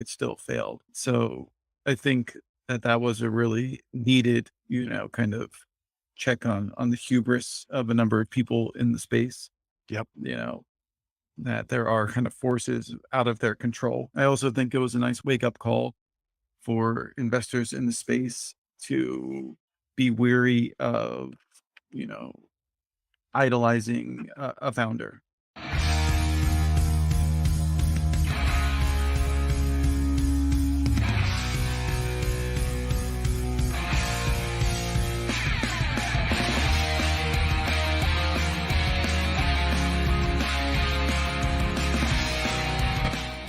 it still failed. So I think that was a really needed, kind of check on the hubris of a number of people in the space, Yep. you know, that there are kind of forces out of their control. I also think it was a nice wake up call for investors in the space to be weary of, you know, idolizing a founder.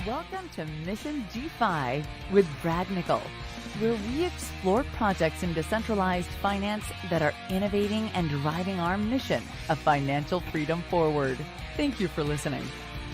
Welcome to Mission DeFi with Brad Nickel, where we explore projects in decentralized finance that are innovating and driving our mission of financial freedom forward. Thank you for listening.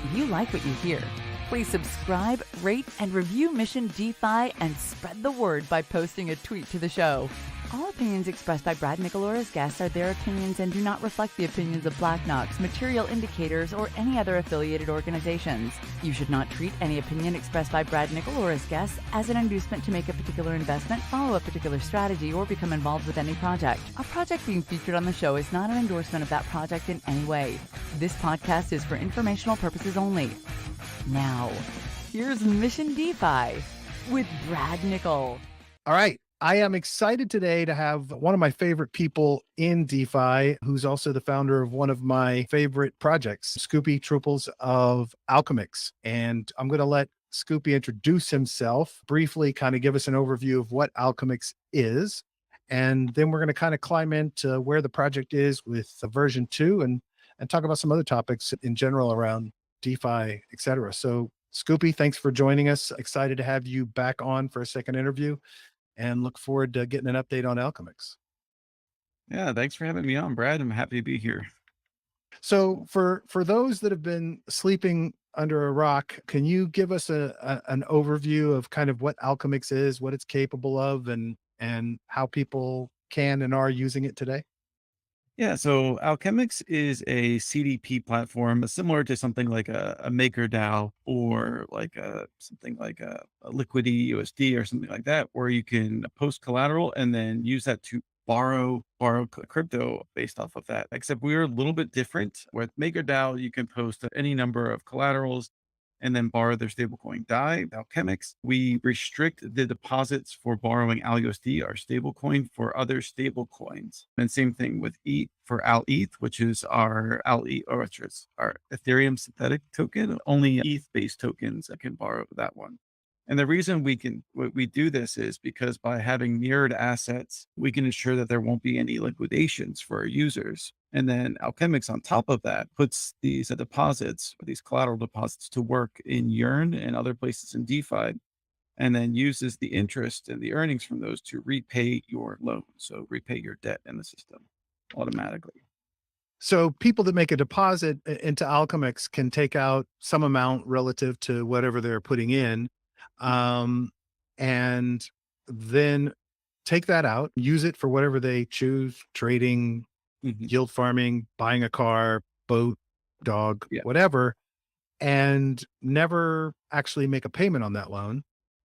If you like what you hear, please subscribe, rate, and review Mission DeFi and spread the word by posting a tweet to the show. All opinions expressed by Brad Nickel or his guests are their opinions and do not reflect the opinions of Black Knox, Material Indicators, or any other affiliated organizations. You should not treat any opinion expressed by Brad Nickel or his guests as an inducement to make a particular investment, follow a particular strategy, or become involved with any project. A project being featured on the show is not an endorsement of that project in any way. This podcast is for informational purposes only. Now, here's Mission DeFi with Brad Nickel. All right. I am excited today to have one of my favorite people in DeFi, who's also the founder of one of my favorite projects, Scoopy Truples of Alchemix. And I'm going to let Scoopy introduce himself briefly, kind of give us an overview of what Alchemix is. And then we're going to kind of climb into where the project is with version 2 and talk about some other topics in general around DeFi, et cetera. So Scoopy, thanks for joining us. Excited to have you back on for a second interview and look forward to getting an update on Alchemix. Yeah, thanks for having me on, Brad. I'm happy to be here. So for those that have been sleeping under a rock, can you give us an overview of kind of what Alchemix is, what it's capable of, and how people can and are using it today? Yeah, so Alchemix is a CDP platform similar to something like a MakerDAO or like something like a Liquidity USD or something like that, where you can post collateral and then use that to borrow crypto based off of that. Except we're a little bit different. With MakerDAO, you can post any number of collaterals and then borrow their stablecoin DAI. Alchemix, we restrict the deposits for borrowing ALUSD, our stablecoin, for other stablecoins. And same thing with ETH for ALETH, which is our ALETH, or which is our Ethereum synthetic token. Only ETH-based tokens that can borrow that one. And the reason we do this is because by having mirrored assets, we can ensure that there won't be any liquidations for our users. And then Alchemix on top of that puts these deposits, or these collateral deposits, to work in Yearn and other places in DeFi, and then uses the interest and the earnings from those to repay your loan. So repay your debt in the system automatically. So people that make a deposit into Alchemix can take out some amount relative to whatever they're putting in, um, and then take that out, use it for whatever they choose, trading, Mhm. yield farming, buying a car, boat, dog, Yeah. whatever, and never actually make a payment on that loan,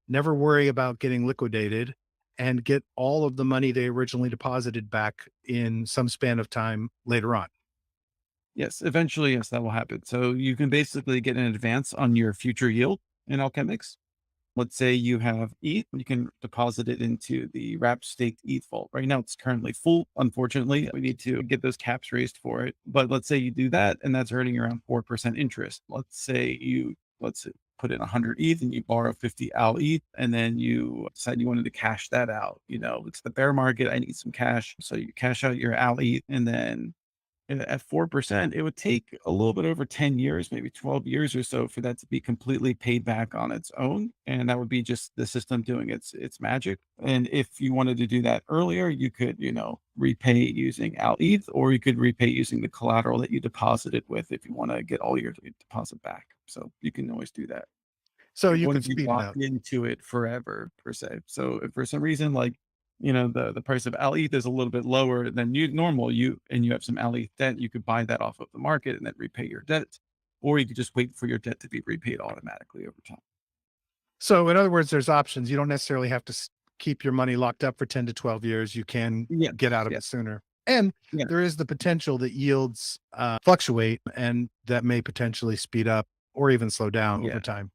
never worry about getting liquidated, and get all of the money they originally deposited back in some span of time later on. Yes. Eventually, yes, that will happen. So you can basically get an advance on your future yield in Alchemix. Let's say you have ETH, you can deposit it into the wrap staked ETH vault. Right now, it's currently full. Unfortunately, we need to get those caps raised for it. But let's say you do that, and that's earning around 4% interest. Let's say put in 100 ETH and you borrow 50 AL ETH, and then you decide you wanted to cash that out. It's the bear market. I need some cash. So you cash out your AL ETH, and then at 4%, it would take a little bit over 10 years, maybe 12 years or so, for that to be completely paid back on its own. And that would be just the system doing its magic. And if you wanted to do that earlier, you could, repay using ALETH, or you could repay using the collateral that you deposited with if you want to get all your deposit back. So you can always do that. So It you could wouldn't be speed it locked up. into it forever per se. So if for some reason, like, the price of ALETH is a little bit lower than you have some ALETH debt, you could buy that off of the market and then repay your debt, or you could just wait for your debt to be repaid automatically over time. So in other words, there's options. You don't necessarily have to keep your money locked up for 10 to 12 years. You can Yes, get out of yeah, it sooner. And yeah, there is the potential that yields fluctuate and that may potentially speed up or even slow down over yeah. time.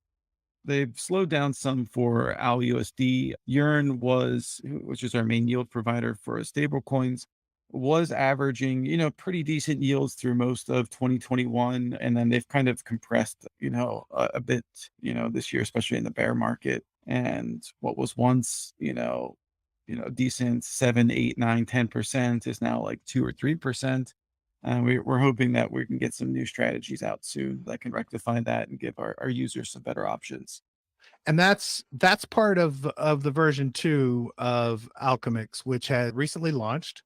They've slowed down some for ALUSD. Yearn was, which is our main yield provider for stable coins, was averaging, pretty decent yields through most of 2021. And then they've kind of compressed, a bit, this year, especially in the bear market. And what was once, decent 7, 8, 9, 10% is now like 2 or 3%. And we're hoping that we can get some new strategies out soon that can rectify that and give our users some better options. And that's part of the version 2 of Alchemix, which had recently launched.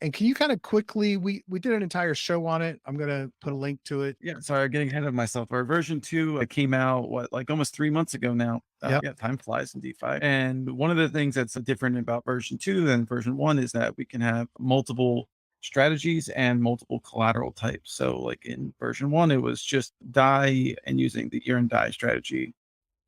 And can you kind of quickly we did an entire show on it. I'm gonna put a link to it. Yeah, sorry, getting ahead of myself. Our version 2 came out, like almost 3 months ago now. Yep. Yeah, time flies in DeFi. And one of the things that's different about version 2 than version 1 is that we can have multiple strategies and multiple collateral types. So, like in version 1, it was just DAI and using the earn DAI strategy.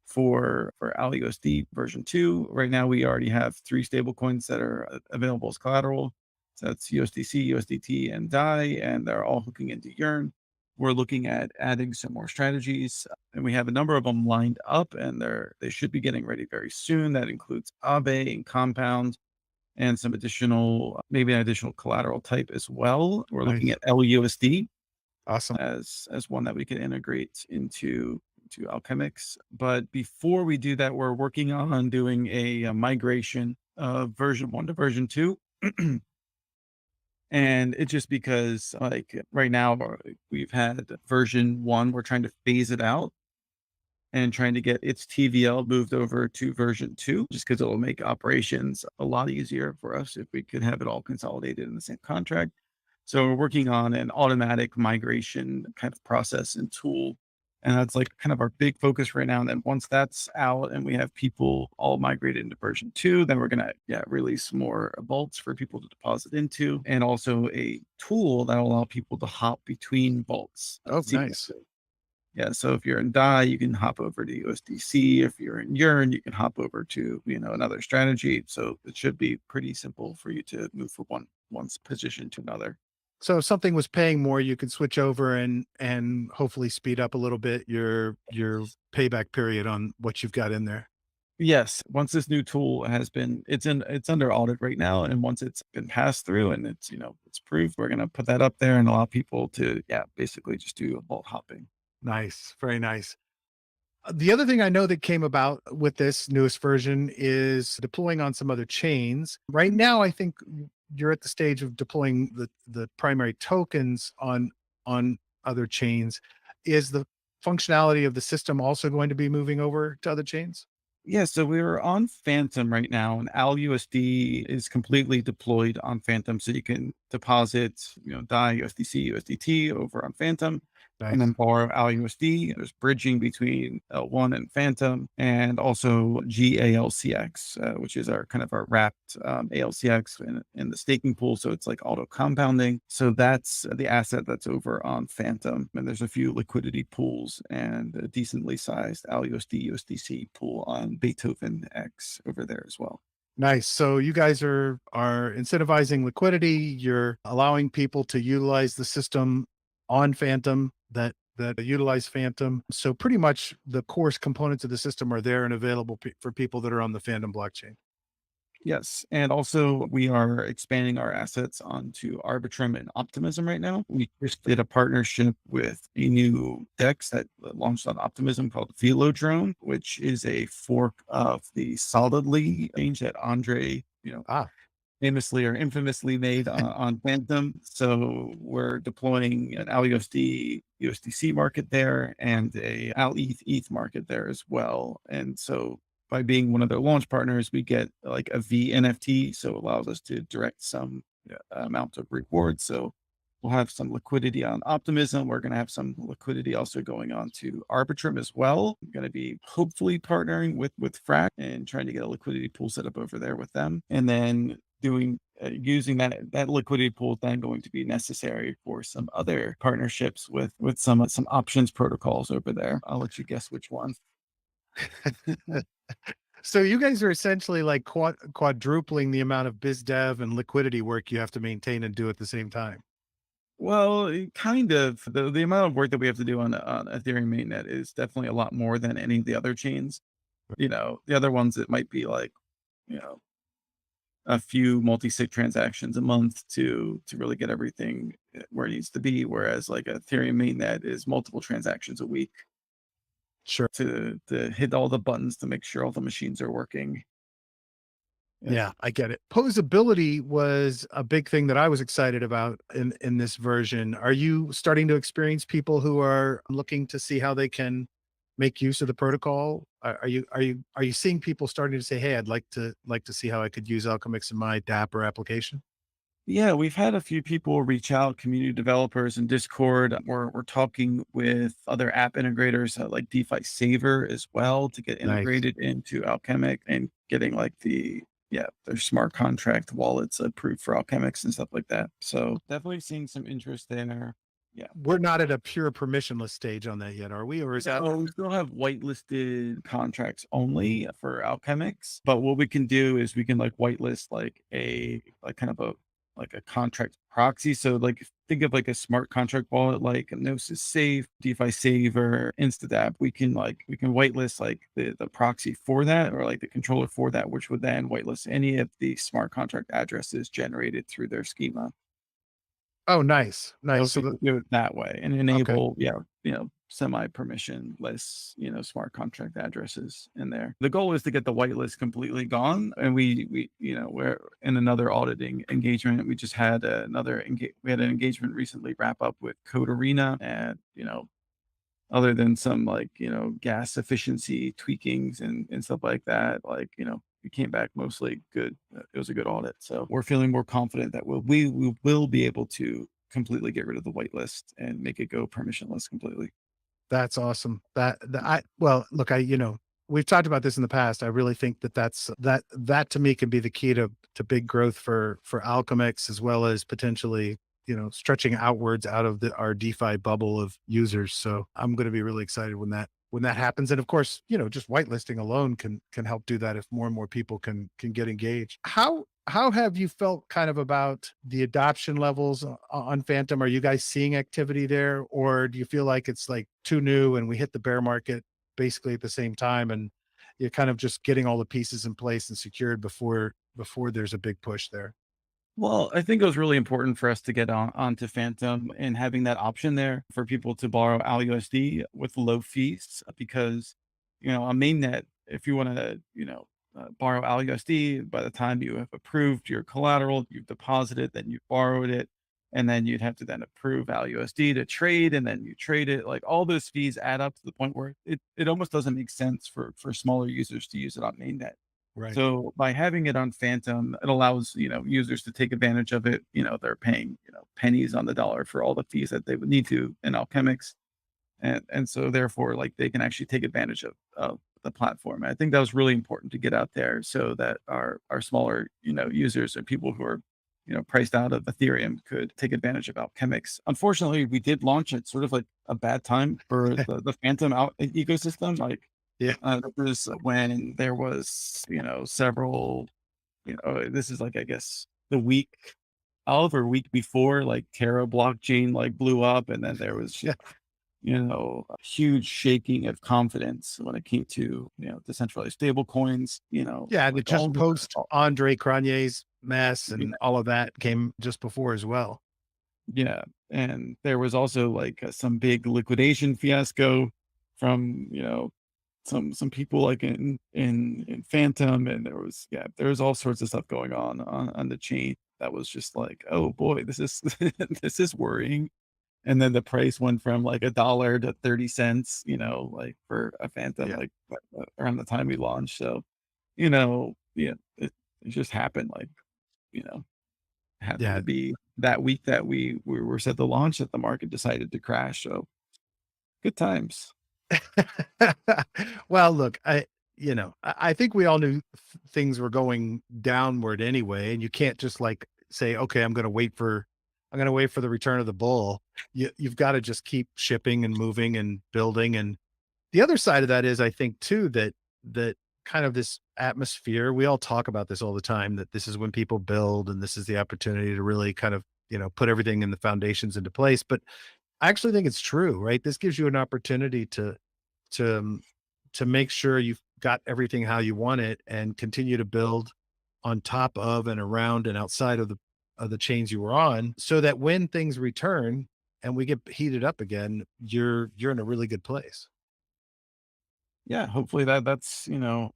For AliUSD version 2, right now we already have 3 stable coins that are available as collateral. So that's USDC, USDT, and DAI, and they're all hooking into Yearn. We're looking at adding some more strategies, and we have a number of them lined up, and they should be getting ready very soon. That includes Aave and Compound, and some additional, maybe an additional collateral type as well. We're looking Nice. at LUSD Awesome. as one that we can integrate into Alchemix. But before we do that, we're working on doing a migration of version 1 to version 2. And it's just because, like, right now, we've had version 1, we're trying to phase it out and trying to get its TVL moved over to version 2, just because it will make operations a lot easier for us if we could have it all consolidated in the same contract. So we're working on an automatic migration kind of process and tool. And that's like kind of our big focus right now. And then once that's out and we have people all migrated into version 2, then we're gonna, yeah, release more vaults for people to deposit into, and also a tool that will allow people to hop between vaults Oh, nice. seamlessly. Yeah, so if you're in DAI, you can hop over to USDC. If you're in Yearn, you can hop over to, another strategy. So it should be pretty simple for you to move from one's position to another. So if something was paying more, you could switch over and hopefully speed up a little bit your payback period on what you've got in there. Yes, once this new tool has been, it's under audit right now, and once it's been passed through and it's, it's approved, we're gonna put that up there and allow people to, yeah, basically just do vault hopping. Nice. Very nice. The other thing I know that came about with this newest version is deploying on some other chains. Right now, I think you're at the stage of deploying the primary tokens on other chains. Is the functionality of the system also going to be moving over to other chains? Yeah, so we're on Phantom right now, and ALUSD is completely deployed on Phantom. So you can deposit, DAI, USDC, USDT over on Phantom, and Nice. then borrow ALUSD. There's bridging between L1 and Phantom, and also GALCX, which is our kind of our wrapped ALCX in the staking pool. So it's like auto compounding. So that's the asset that's over on Phantom. And there's a few liquidity pools and a decently sized ALUSD USDC pool on Beethoven X over there as well. Nice. So you guys are incentivizing liquidity. You're allowing people to utilize the system on Phantom that utilize Phantom. So pretty much the core components of the system are there and available for people that are on the Phantom blockchain. Yes. And also, we are expanding our assets onto Arbitrum and Optimism right now. We just did a partnership with a new DEX that launched on Optimism called Velodrone, which is a fork of the Solidly exchange that Andre, Ah, famously or infamously made on Phantom. So we're deploying an AliUSD USDC market there and a AlETH market there as well. And so by being one of their launch partners, we get like a V NFT. So it allows us to direct some amount of reward. So we'll have some liquidity on Optimism. We're going to have some liquidity also going on to Arbitrum as well. I'm going to be hopefully partnering with Frac and trying to get a liquidity pool set up over there with them. And then doing using that liquidity pool is then going to be necessary for some other partnerships with some options protocols over there. I'll let you guess which one. So you guys are essentially like quadrupling the amount of biz dev and liquidity work you have to maintain and do at the same time. Well, kind of. The amount of work that we have to do on Ethereum mainnet is definitely a lot more than any of the other chains. The other ones, it might be like, you know, a few multi-sig transactions a month to really get everything where it needs to be. Whereas like Ethereum mainnet is multiple transactions a week Sure. to hit all the buttons to make sure all the machines are working. Yeah. Yeah, I get it. Posability was a big thing that I was excited about in this version. Are you starting to experience people who are looking to see how they can make use of the protocol? Are you seeing people starting to say, "Hey, I'd like to see how I could use Alchemix in my dApp or application"? Yeah, we've had a few people reach out, community developers in Discord. We're talking with other app integrators like DeFi Saver as well to get Nice. integrated into Alchemic and getting like their smart contract wallets approved for Alchemics and stuff like that. So definitely seeing some interest there. Yeah. We're not at a pure permissionless stage on that yet, are we? Or is that So we still have whitelisted contracts only for Alchemics, but what we can do is we can like whitelist like kind of a contract proxy. So like think of like a smart contract wallet like Gnosis Safe, DeFi Saver, Instadap. We can whitelist like the proxy for that or like the controller for that, which would then whitelist any of the smart contract addresses generated through their schema. Oh, nice. Nice. So So we the can do it that way and okay. enable, semi-permissionless, smart contract addresses in there. The goal is to get the whitelist completely gone. And we're in another auditing engagement. We just had we had an engagement recently wrap up with Code Arena and, other than some like, gas efficiency tweakings and stuff like that, like, we came back mostly good. It was a good audit. So we're feeling more confident that we will be able to completely get rid of the whitelist and make it go permissionless completely. That's awesome. Well, look, we've talked about this in the past. I really think that to me can be the key to big growth for Alchemix, as well as potentially, stretching outwards out of our DeFi bubble of users. So I'm going to be really excited when that happens. And of course, just whitelisting alone can help do that if more and more people can get engaged. How have you felt kind of about the adoption levels on Phantom? Are you guys seeing activity there, or do you feel like it's like too new and we hit the bear market basically at the same time, and you're kind of just getting all the pieces in place and secured before there's a big push there? Well, I think it was really important for us to get onto Phantom and having that option there for people to borrow ALUSD with low fees because, on mainnet, if you want to, borrow ALUSD, by the time you have approved your collateral, you've deposited, then you borrowed it, and then you'd have to then approve ALUSD to trade, and then you trade it. Like all those fees add up to the point where it almost doesn't make sense for smaller users to use it on mainnet. Right. So by having it on Phantom, it allows, users to take advantage of it. They're paying, pennies on the dollar for all the fees that they would need to in Alchemics. And so therefore, like they can actually take advantage of the platform. I think that was really important to get out there so that our smaller, users or people who are, priced out of Ethereum could take advantage of Alchemics. Unfortunately, we did launch at sort of like a bad time for the Phantom ecosystem. Like Yeah. that was when there was, several, this is like, I guess, the week of or week before, like Terra blockchain like blew up. And then there was Yeah. just, a huge shaking of confidence when it came to, decentralized stable coins, Yeah. And it like all just the, post Andre Cronje's mess yeah, and all of that came just before as well. yeah. And there was also like some big liquidation fiasco from, some people like in Phantom, and there was all sorts of stuff going on the chain that was just like, oh boy, this is this is worrying. And then the price went from like $1 to 30 cents, like for a Phantom, Yeah. like around the time we launched. So, yeah, it just happened like, you know, happened Yeah. to be that week that we were set to launch that the market decided to crash. So good times. Well, look, I think we all knew things were going downward anyway, and you can't just like say, okay, I'm going to wait for the return of the bull. You've got to just keep shipping and moving and building. And The other side of that is, I think too, that kind of this atmosphere, we all talk about this all the time, that this is when people build and this is the opportunity to really kind of, put everything in the foundations into place. But I actually think it's true, right? This gives you an opportunity to to make sure you've got everything how you want it and continue to build on top of and around and outside of the chains you were on, so that when things return and we get heated up again, you're in a really good place. Yeah, hopefully that's,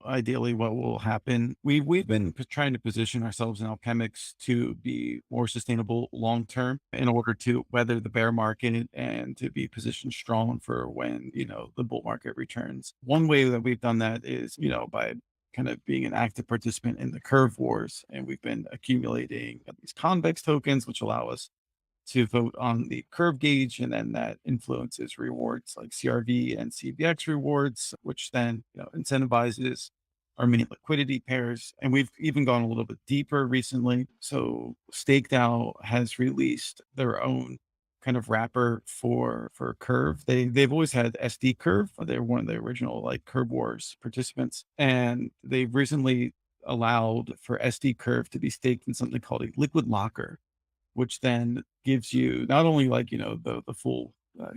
ideally what will happen. We've been trying to position ourselves in alchemics to be more sustainable long term in order to weather the bear market and to be positioned strong for when, the bull market returns. One way that we've done that is, by kind of being an active participant in the curve wars. And we've been accumulating these convex tokens, which allow us to vote on the curve gauge, and then that influences rewards like CRV and CVX rewards, which then incentivizes our mini liquidity pairs. And we've even gone a little bit deeper recently. So StakeDAO has released their own kind of wrapper for Curve. They've always had SD Curve. They're one of the original like Curve Wars participants, and they've recently allowed for SD Curve to be staked in something called a liquid locker, which then gives you not only like, the full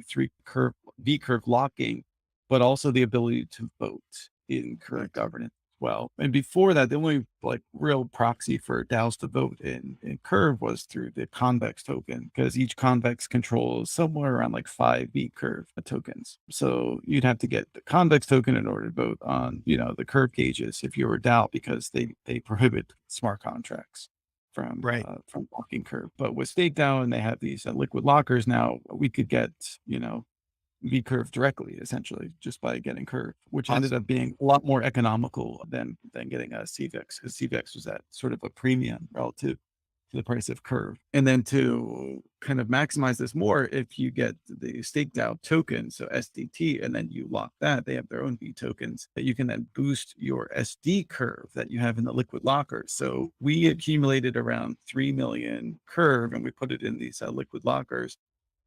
three curve V curve locking, but also the ability to vote in current governance as well. And before that, the only like real proxy for DAOs to vote in curve was through the convex token, because each convex controls somewhere around like 5 V curve tokens. So you'd have to get the convex token in order to vote on, the curve gauges if you were DAO, because they prohibit smart contracts Right. from locking curve. But with stake down, they have these liquid lockers now. We could get V curve directly, essentially, just by getting curve, which ended Awesome. up being a lot more economical than getting a CVX, because CVX was at sort of a premium relative to the price of curve. And then to kind of maximize this more, if you get the staked out token, so SDT, and then you lock that, they have their own V tokens that you can then boost your SD curve that you have in the liquid locker. So we accumulated around 3 million curve and we put it in these liquid lockers.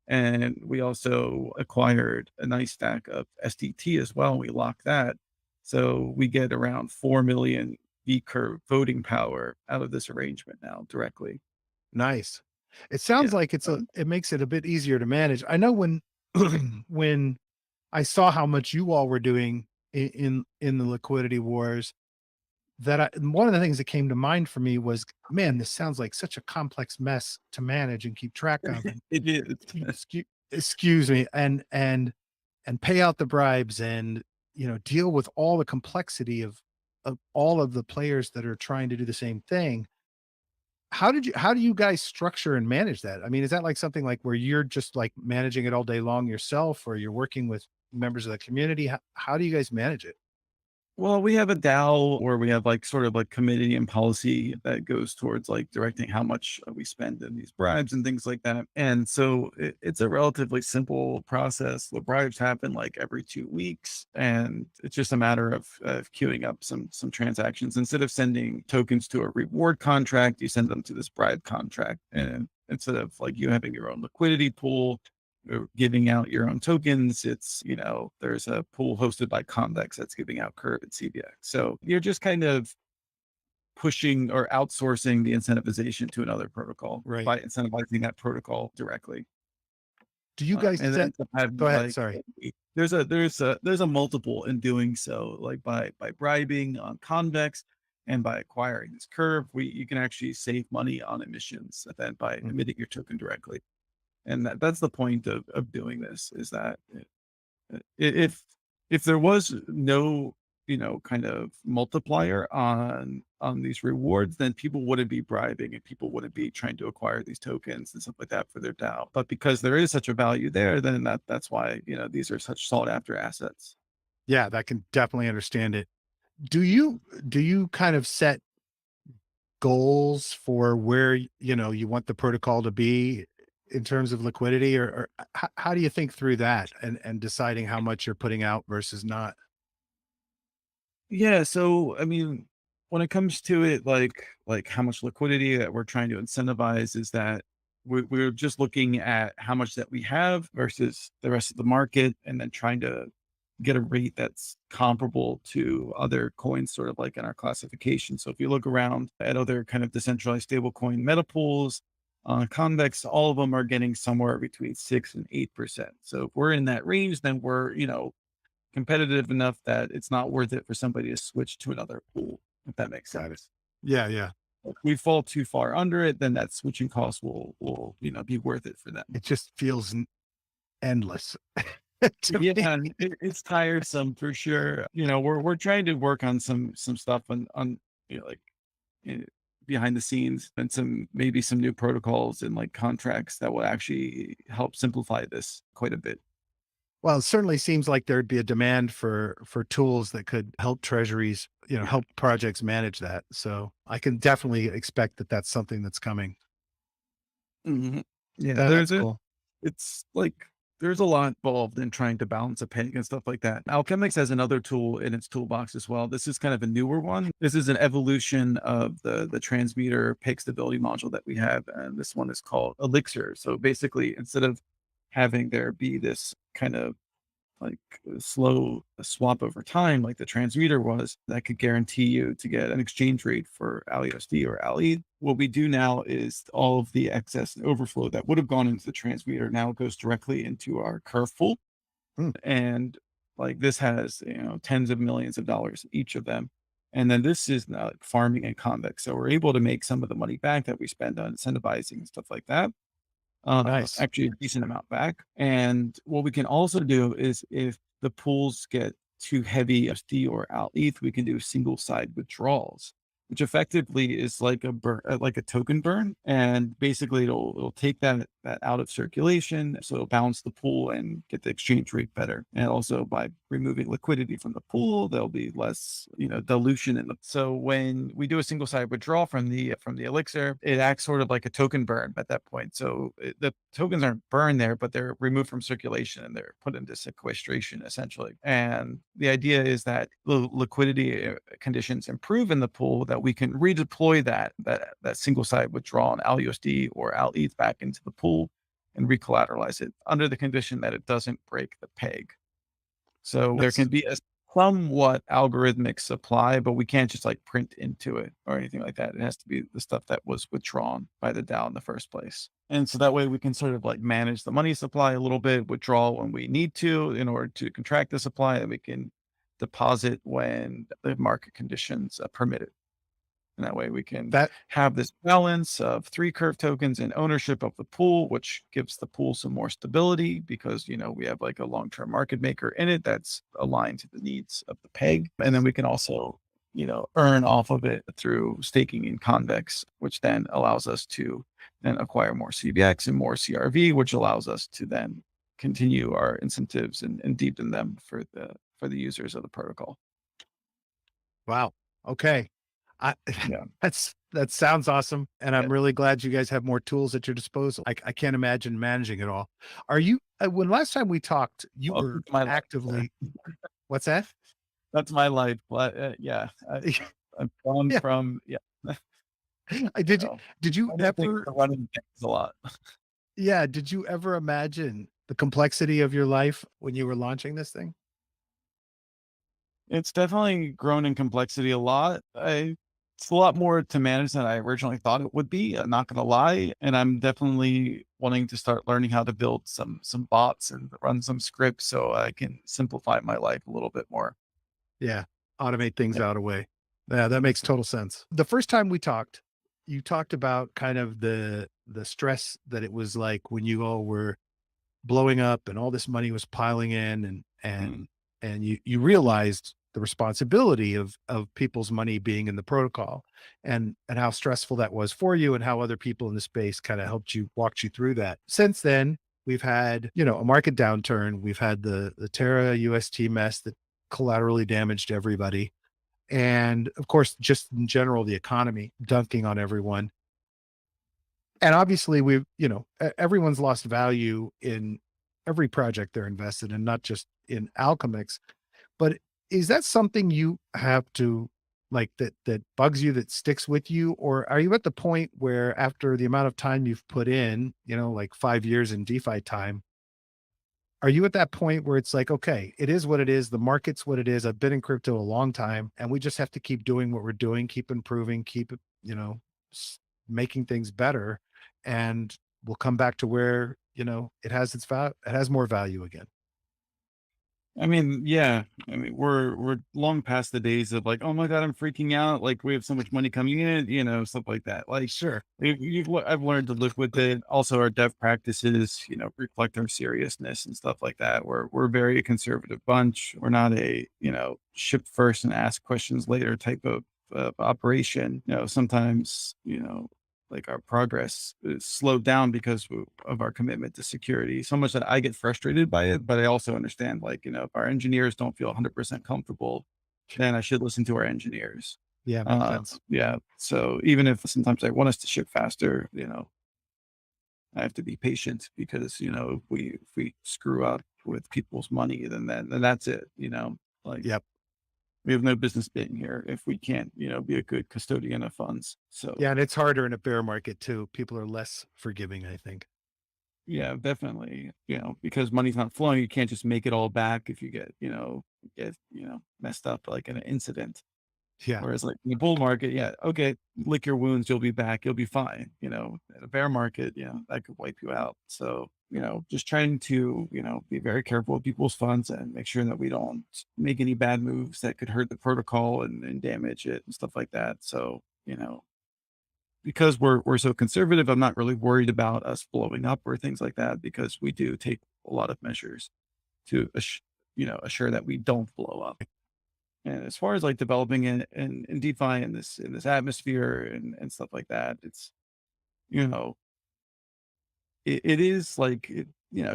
And we also acquired a nice stack of SDT as well. And we locked that. So we get around 4 million V curve voting power out of this arrangement now directly. Nice. It sounds Yeah. like it makes it a bit easier to manage. I know when when I saw how much you all were doing in the liquidity wars, that one of the things that came to mind for me was, man, this sounds like such a complex mess to manage and keep track of, and It is. excuse me, and pay out the bribes, and deal with all the complexity of all of the players that are trying to do the same thing. How do you guys structure and manage that? I mean, is that like something like where you're just like managing it all day long yourself, or you're working with members of the community? How do you guys manage it? Well, we have a DAO where we have like sort of like committee and policy that goes towards like directing how much we spend in these bribes and things like that. And so it's a relatively simple process. The bribes happen like every 2 weeks, and it's just a matter of queuing up some transactions. Instead of sending tokens to a reward contract, you send them to this bribe contract. And instead of like you having your own liquidity pool, giving out your own tokens. It's, there's a pool hosted by Convex that's giving out Curve and CVX. So you're just kind of pushing or outsourcing the incentivization to another protocol Right. by incentivizing that protocol directly. Do you guys And set then to have Go ahead, like sorry. there's a multiple in doing so, like by bribing on Convex and by acquiring this curve, you can actually save money on emissions than by Mm. emitting your token directly. And that's the point of doing this, is that if there was no, kind of multiplier on these rewards, then people wouldn't be bribing and people wouldn't be trying to acquire these tokens and stuff like that for their DAO. But because there is such a value there, then that's why, these are such sought after assets. Yeah, that can definitely understand it. Do you kind of set goals for where, you want the protocol to be in terms of liquidity, or how do you think through that and deciding how much you're putting out versus not? Yeah, so I mean, when it comes to it, like how much liquidity that we're trying to incentivize, is that we're just looking at how much that we have versus the rest of the market, and then trying to get a rate that's comparable to other coins, sort of like in our classification. So if you look around at other kind of decentralized stablecoin meta pools, convex, all of them are getting somewhere between 6 and 8%. So if we're in that range, then we're, competitive enough that it's not worth it for somebody to switch to another pool, if that makes Got it. sense. Yeah, yeah. If we fall too far under it, then that switching cost will be worth it for them. It just feels endless to Yeah, me. and it's tiresome for sure. We're trying to work on some stuff on like eh, behind the scenes, and maybe some new protocols and like contracts that will actually help simplify this quite a bit. Well, it certainly seems like there'd be a demand for tools that could help treasuries, help projects manage that. So I can definitely expect that that's something that's coming. Mhm. Yeah, That's cool. it's like there's a lot involved in trying to balance a peg and stuff like that. Alchemix has another tool in its toolbox as well. This is kind of a newer one. This is an evolution of the transmitter peg stability module that we have, and this one is called Elixir. So basically, instead of having there be this kind of like slow swap over time, like the transmitter was, that could guarantee you to get an exchange rate for AliUSD or Ali. What we do now is all of the excess and overflow that would have gone into the transmitter now goes directly into our curve pool. Hmm, And like this has, tens of millions of dollars each of them. And then this is now like farming and convex. So we're able to make some of the money back that we spend on incentivizing and stuff like that, nice. actually a decent amount back. And what we can also do is if the pools get too heavy SD or out ETH, we can do single side withdrawals, which effectively is like like a token burn. And basically it'll take that out of circulation. So it'll balance the pool and get the exchange rate better. And also by removing liquidity from the pool, there'll be less, dilution in the. So when we do a single side withdrawal from the Elixir, it acts sort of like a token burn at that point. So the tokens aren't burned there, but they're removed from circulation and they're put into sequestration essentially. And the idea is that the liquidity conditions improve in the pool, that we can redeploy that single side withdrawal in AliUSD or AlETH back into the pool and recollateralize it under the condition that it doesn't break the peg. So there That's can be a somewhat algorithmic supply, but we can't just like print into it or anything like that. It has to be the stuff that was withdrawn by the DAO in the first place. And so that way we can sort of like manage the money supply a little bit, withdraw when we need to in order to contract the supply, and we can deposit when the market conditions permit it. And that way we can that have this balance of 3 curve tokens and ownership of the pool, which gives the pool some more stability because, we have like a long-term market maker in it that's aligned to the needs of the peg. And then we can also, earn off of it through staking in convex, which then allows us to then acquire more CBX and more CRV, which allows us to then continue our incentives and deepen them for the users of the protocol. wow. Okay. I Yeah. that sounds awesome. And Yeah. I'm really glad you guys have more tools at your disposal. I can't imagine managing it all. Are you when last time we talked, you were Welcome to my life, sir. actively what's that? That's my life, but, yeah, I've gone Yeah. from yeah, I did you so, did you running things ever to running things a lot. yeah, did you ever imagine the complexity of your life when you were launching this thing? It's definitely grown in complexity a lot. It's a lot more to manage than I originally thought it would be, I'm not gonna lie, and I'm definitely wanting to start learning how to build some bots and run some scripts so I can simplify my life a little bit more. Yeah, automate things Yeah. out of way. Yeah, that makes total sense. The first time we talked, you talked about kind of the stress that it was like when you all were blowing up and all this money was piling in Mm, and you realized the responsibility of people's money being in the protocol and how stressful that was for you and how other people in the space kind of helped you walked you through that. Since then, we've had, a market downturn. We've had the Terra UST mess that collaterally damaged everybody. And of course, just in general, the economy dunking on everyone. And obviously we've, everyone's lost value in every project they're invested in, not just in Alchemix. But is that something you have to like that bugs you, that sticks with you? Or are you at the point where after the amount of time you've put in, like 5 years in DeFi time, Are you at that point where it's like, okay, it is what it is, the market's what it is. I've been in crypto a long time, and we just have to keep doing what we're doing, keep improving, keep, you know, making things better, and we'll come back to where, it has its value, it has more value again. I mean, yeah. I mean, we're long past the days of like, oh my god, I'm freaking out. Like we have so much money coming in, stuff like that. Like, Sure. I've learned to live with it. Also, our dev practices, reflect our seriousness and stuff like that. We're very conservative bunch. We're not a ship first and ask questions later type of operation. Sometimes like our progress is slowed down because of our commitment to security so much that I get frustrated by it. But I also understand, like, if our engineers don't feel 100% comfortable, then I should listen to our engineers. Yeah, makes sense. Yeah. So even if sometimes I want us to ship faster, I have to be patient because, if we screw up with people's money, then that's it, like Yep. we have no business being here if we can't, be a good custodian of funds. So Yeah, and it's harder in a bear market too. People are less forgiving, I think. yeah, definitely. Because money's not flowing, you can't just make it all back if you get, messed up like in an incident. Yeah. Whereas like in the bull market, yeah, okay, lick your wounds, you'll be back, you'll be fine. At a bear market, that could wipe you out. So, just trying to, be very careful with people's funds and make sure that we don't make any bad moves that could hurt the protocol and damage it and stuff like that. So, because we're so conservative, I'm not really worried about us blowing up or things like that because we do take a lot of measures to assure that we don't blow up. And as far as like developing in DeFi in this atmosphere and stuff like that, it's you know it is like it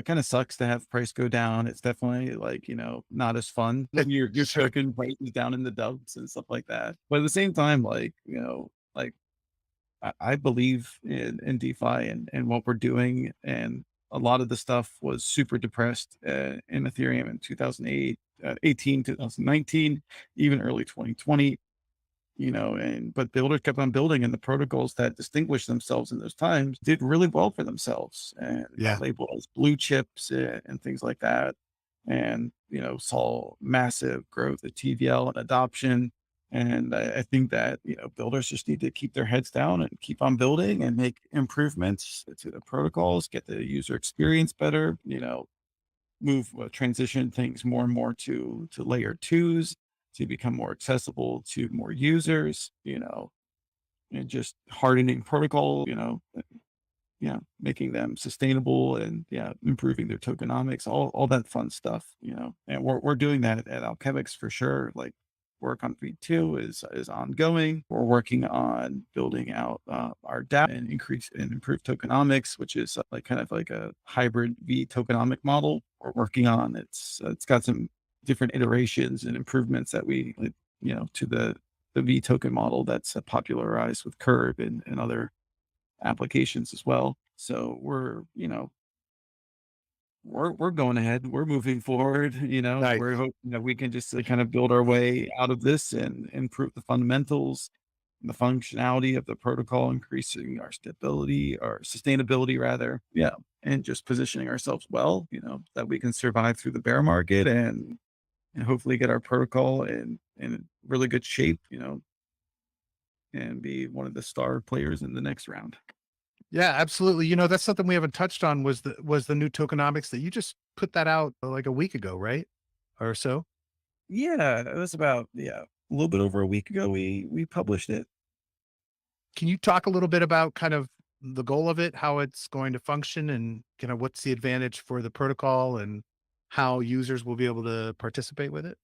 kind of sucks to have price go down. It's definitely like not as fun when your Sure. token price is down in the dumps and stuff like that. But at the same time, like like I believe in DeFi and what we're doing. And a lot of the stuff was super depressed in Ethereum in 2008, 18, 2019, even early 2020, but builders kept on building and the protocols that distinguished themselves in those times did really well for themselves and got Yeah. labeled as blue chips and things like that. And, saw massive growth at TVL and adoption. And I think that, builders just need to keep their heads down and keep on building and make improvements to the protocols, get the user experience better, move transition things more and more to layer twos to become more accessible to more users, and just hardening protocol, yeah, making them sustainable and yeah, improving their tokenomics, all that fun stuff, and we're doing that at Alchemics for sure. Like work on V2 is ongoing. We're working on building out our DApp and increase and improve tokenomics, which is like kind of like a hybrid V tokenomic model we're working on. It's got some different iterations and improvements that we like, to the V token model that's popularized with Curve and other applications as well. So we're going ahead. We're moving forward. Nice. We're hoping that we can just kind of build our way out of this and improve the fundamentals, and the functionality of the protocol, increasing our stability or sustainability rather. Yeah. And just positioning ourselves well, that we can survive through the bear market and hopefully get our protocol in really good shape, and be one of the star players in the next round. Yeah, absolutely. That's something we haven't touched on was the new tokenomics that you just put that out like a week ago, right? Or so. Yeah, it was about a little bit over a week ago we published it. Can you talk a little bit about kind of the goal of it, how it's going to function, and kind of what's the advantage for the protocol and how users will be able to participate with it?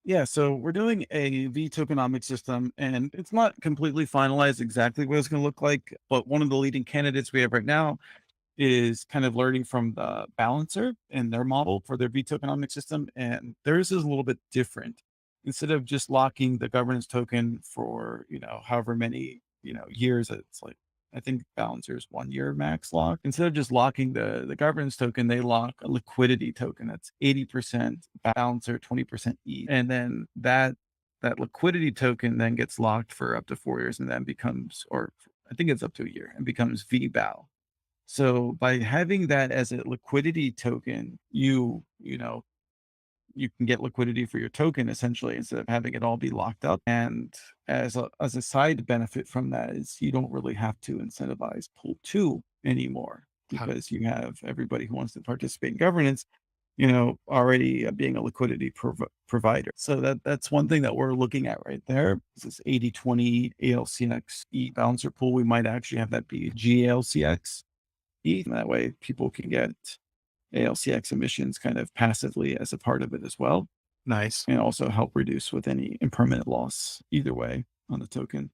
Yeah, so we're doing a V tokenomic system and it's not completely finalized exactly what it's going to look like, but one of the leading candidates we have right now is kind of learning from the balancer and their model for their V tokenomic system. And theirs is a little bit different. Instead of just locking the governance token for, however many, years, it's like, I think balancer's 1 year max lock. Instead of just locking the governance token, they lock a liquidity token that's 80% balancer, 20% E. And then that liquidity token then gets locked for up to 4 years and then becomes, or I think it's up to a year and becomes VBAL. So by having that as a liquidity token, you can get liquidity for your token essentially instead of having it all be locked up. And as a side benefit from that is you don't really have to incentivize pool two anymore How- because you have everybody who wants to participate in governance, already being a liquidity provider. So that's one thing that we're looking at right there. This 80/20 ALCX E balancer pool. We might actually have that be GALCX E. That way people can get ALCX emissions kind of passively as a part of it as well, Nice. and also help reduce with any impermanent loss either way on the token.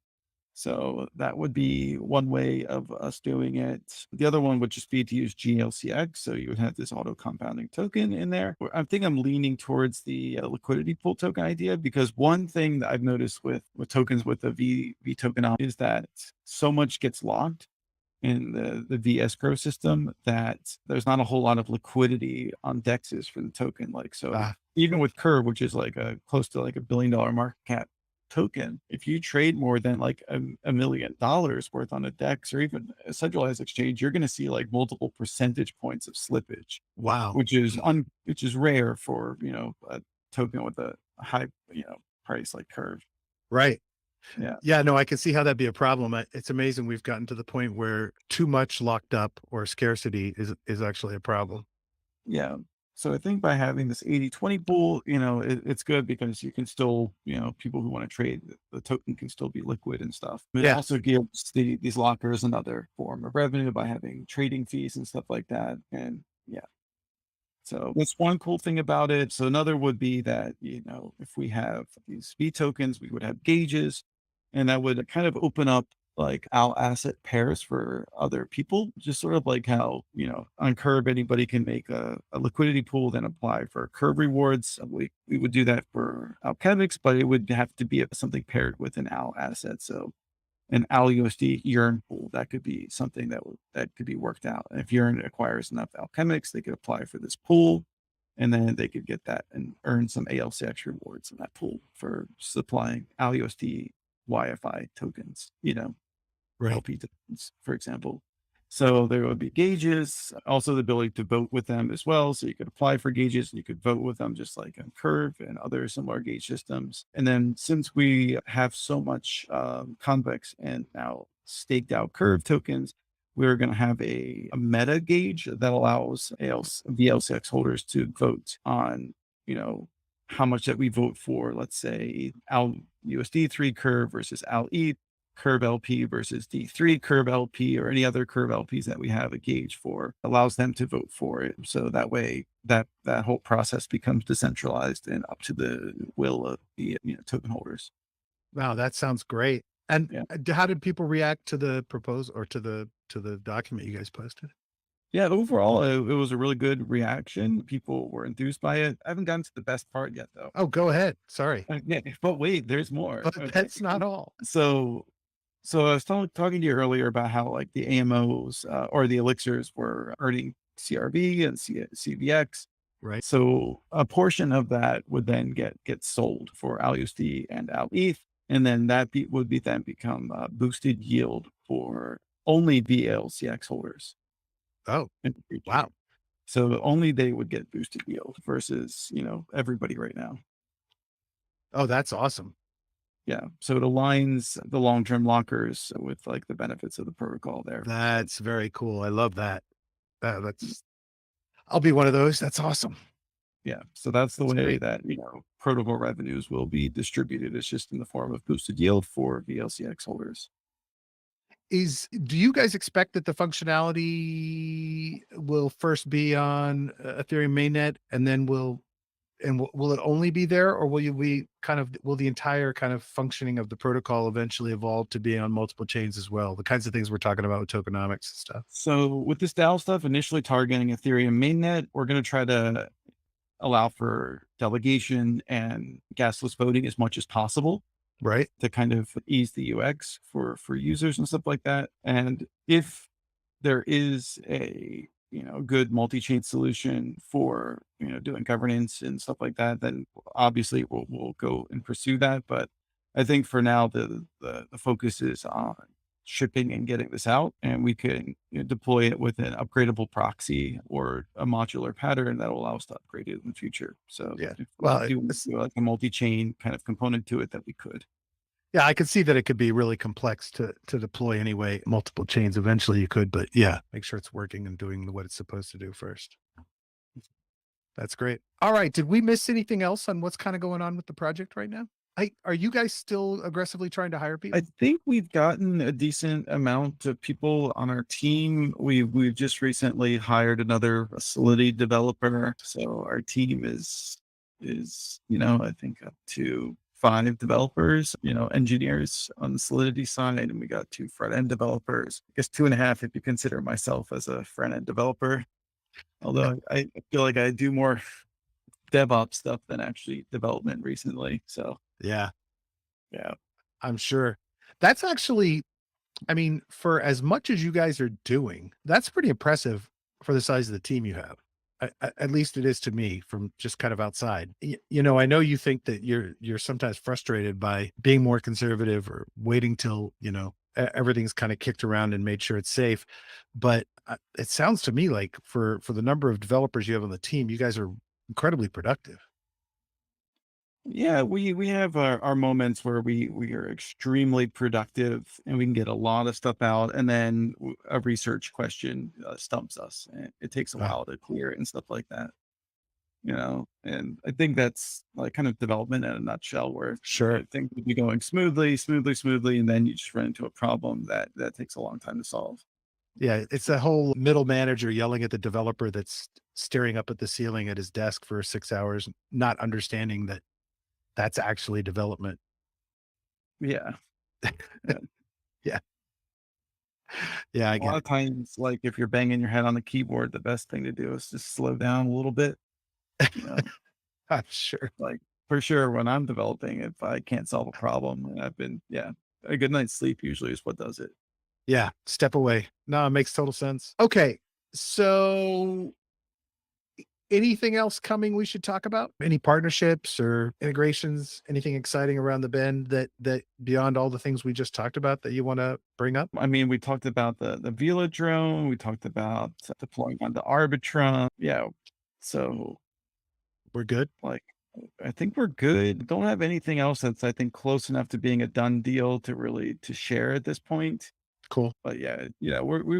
So that would be one way of us doing it. The other one would just be to use GLCX. So you would have this auto compounding token in there. I think I'm leaning towards the liquidity pool token idea because one thing that I've noticed with tokens with the V token is that so much gets locked in the V escrow system that there's not a whole lot of liquidity on dexes for the token. Like, so Ah, even with Curve, which is like a close to like $1 billion market cap token, if you trade more than like $1 million worth on a dex or even a centralized exchange, you're going to see like multiple percentage points of slippage, wow. which is rare for, a token with a high, price like Curve. Right. Yeah. Yeah, no, I can see how that'd be a problem. It's amazing we've gotten to the point where too much locked up or scarcity is actually a problem. Yeah. So I think by having this 80/20 pool, it's good because you can still, people who want to trade the token can still be liquid and stuff. It Yeah. also gives these lockers another form of revenue by having trading fees and stuff like that. And yeah, so that's one cool thing about it. So another would be that, if we have these V tokens, we would have gauges, and that would kind of open up like our asset pairs for other people, just sort of like how, on Curve, anybody can make a liquidity pool, then apply for Curve rewards. We would do that for Alchemics, but it would have to be something paired with an Al asset. So an ALUSD Yearn pool. That could be something that could be worked out. And if Yearn acquires enough alchemics, they could apply for this pool, and then they could get that and earn some ALCX rewards in that pool for supplying ALUSD YFI tokens, Right. LP tokens, for example. So there would be gauges, also the ability to vote with them as well. So you could apply for gauges and you could vote with them just like on Curve and other similar gauge systems. And then since we have so much convex and now staked out Curve tokens, we're going to have a meta gauge that allows VLCX holders to vote on, how much that we vote for, let's say, Al USD3 Curve versus Al ETH Curve LP versus D3 Curve LP or any other Curve LPs that we have a gauge for, allows them to vote for it. So that way that whole process becomes decentralized and up to the will of the token holders. Wow, that sounds great. And Yeah. how did people react to the proposal or to the document you guys posted? Yeah, overall, it was a really good reaction. People were enthused by it. I haven't gotten to the best part yet, though. Oh, go ahead. Sorry. Yeah, but wait, there's more. But Okay. that's not all. So I was talking to you earlier about how like the AMOs or the elixirs were earning CRV and CVX. Right. So a portion of that would then get sold for ALUSD and ALETH, and then would be then become boosted yield for only VLCX holders Oh, in the future. wow. So only they would get boosted yield versus everybody right now. Oh, that's awesome. Yeah. So it aligns the long-term lockers with like the benefits of the protocol there. That's very cool. I love that. That's I'll be one of those. That's awesome. Yeah. So that's the That's way great. that, protocol revenues will be distributed. It's just in the form of boosted yield for VLCX holders. Do you guys expect that the functionality will first be on Ethereum mainnet and then will it only be there, or will the entire kind of functioning of the protocol eventually evolve to be on multiple chains as well? The kinds of things we're talking about with tokenomics and stuff. So with this DAO stuff, initially targeting Ethereum mainnet, we're going to try to allow for delegation and gasless voting as much as possible Right. to kind of ease the UX for users and stuff like that. And if there is a good multi-chain solution for doing governance and stuff like that, then obviously we'll go and pursue that. But I think for now the focus is on shipping and getting this out, and we can deploy it with an upgradable proxy or a modular pattern that will allow us to upgrade it in the future. So Yeah. if we Well, do like a multi-chain kind of component to it, that we could. yeah, I could see that it could be really complex to deploy anyway. Multiple chains eventually you could, but yeah, make sure it's working and doing what it's supposed to do first. That's great. All right. Did we miss anything else on what's kind of going on with the project right now? Are you guys still aggressively trying to hire I people? think we've gotten a decent amount of people on our team. We've just recently hired another Solidity developer, so our team is I think up to 5 developers, engineers on the Solidity side, and we got 2 front end developers. I guess 2.5 if you consider myself as a front end developer. Although I feel like I do more DevOps stuff than actually development recently. So Yeah, yeah. I'm sure. That's actually, I mean, for as much as you guys are doing, that's pretty impressive for the size of the team you have. At least it is to me from just kind of outside. I know you think that you're sometimes frustrated by being more conservative or waiting till, everything's kind of kicked around and made sure it's safe. But it sounds to me like for the number of developers you have on the team, you guys are incredibly productive. Yeah, we have our moments where we are extremely productive and we can get a lot of stuff out, and then a research question stumps us. And it takes a Wow. while to clear it and stuff like that, And I think that's like kind of development in a nutshell, where Sure. things would be going smoothly, and then you just run into a problem that takes a long time to solve. Yeah, it's a whole middle manager yelling at the developer that's staring up at the ceiling at his desk for 6 hours, not understanding that that's actually development. Yeah, yeah. Yeah. Yeah, I A lot get of it. times, like if you're banging your head on the keyboard, the best thing to do is just slow down a little bit. You know, I'm sure. Like, for sure, when I'm developing, if I can't solve a problem, and a good night's sleep usually is what does it. Yeah, step away. No, it makes total sense. Okay, so anything else coming we should talk about? Any partnerships or integrations, anything exciting around the bend that beyond all the things we just talked about that you wanna bring up? I mean, we talked about the Vela drone, we talked about deploying on the Arbitrum. Yeah. So, We're good? like, I think we're good. Don't have anything else that's, I think, close enough to being a done deal to really to share at this point. Cool. But yeah,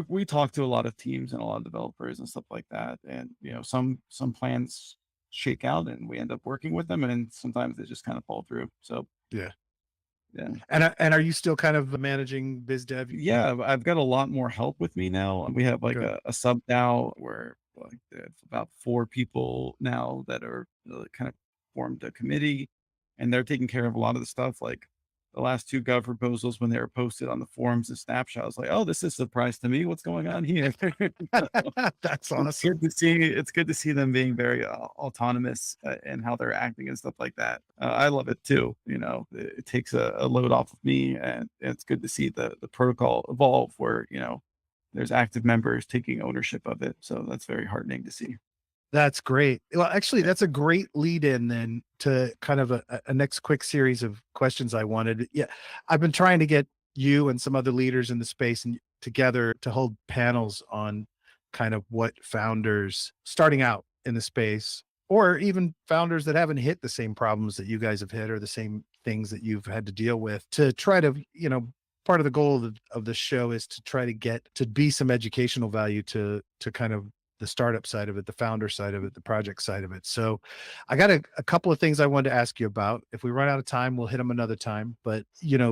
we talk to a lot of teams and a lot of developers and stuff like that, and some plans shake out and we end up working with them, and then sometimes they just kind of fall through. So Yeah. yeah, And are you still kind of managing biz dev? yeah, I've got a lot more help with me now. We have like Good. a sub now where like there's about 4 people now that are kind of formed a committee, and they're taking care of a lot of the stuff. Like the last 2 gov proposals, when they were posted on the forums and snapshot, I was like, oh, this is a surprise to me. What's going on here? That's It's awesome. good to see. It's good to see them being very autonomous and how they're acting and stuff like that. I love it too. It takes a load off of me, and it's good to see the protocol evolve where there's active members taking ownership of it. So that's very heartening to see. That's great. Well, actually, Yeah. that's a great lead in then to kind of a next quick series of questions I wanted. Yeah. I've been trying to get you and some other leaders in the space and together to hold panels on kind of what founders starting out in the space or even founders that haven't hit the same problems that you guys have hit or the same things that you've had to deal with to try to, part of the goal of the show is to try to get to be some educational value to kind of the startup side of it, the founder side of it, the project side of it. So I got a couple of things I wanted to ask you about. If we run out of time, we'll hit them another time. But,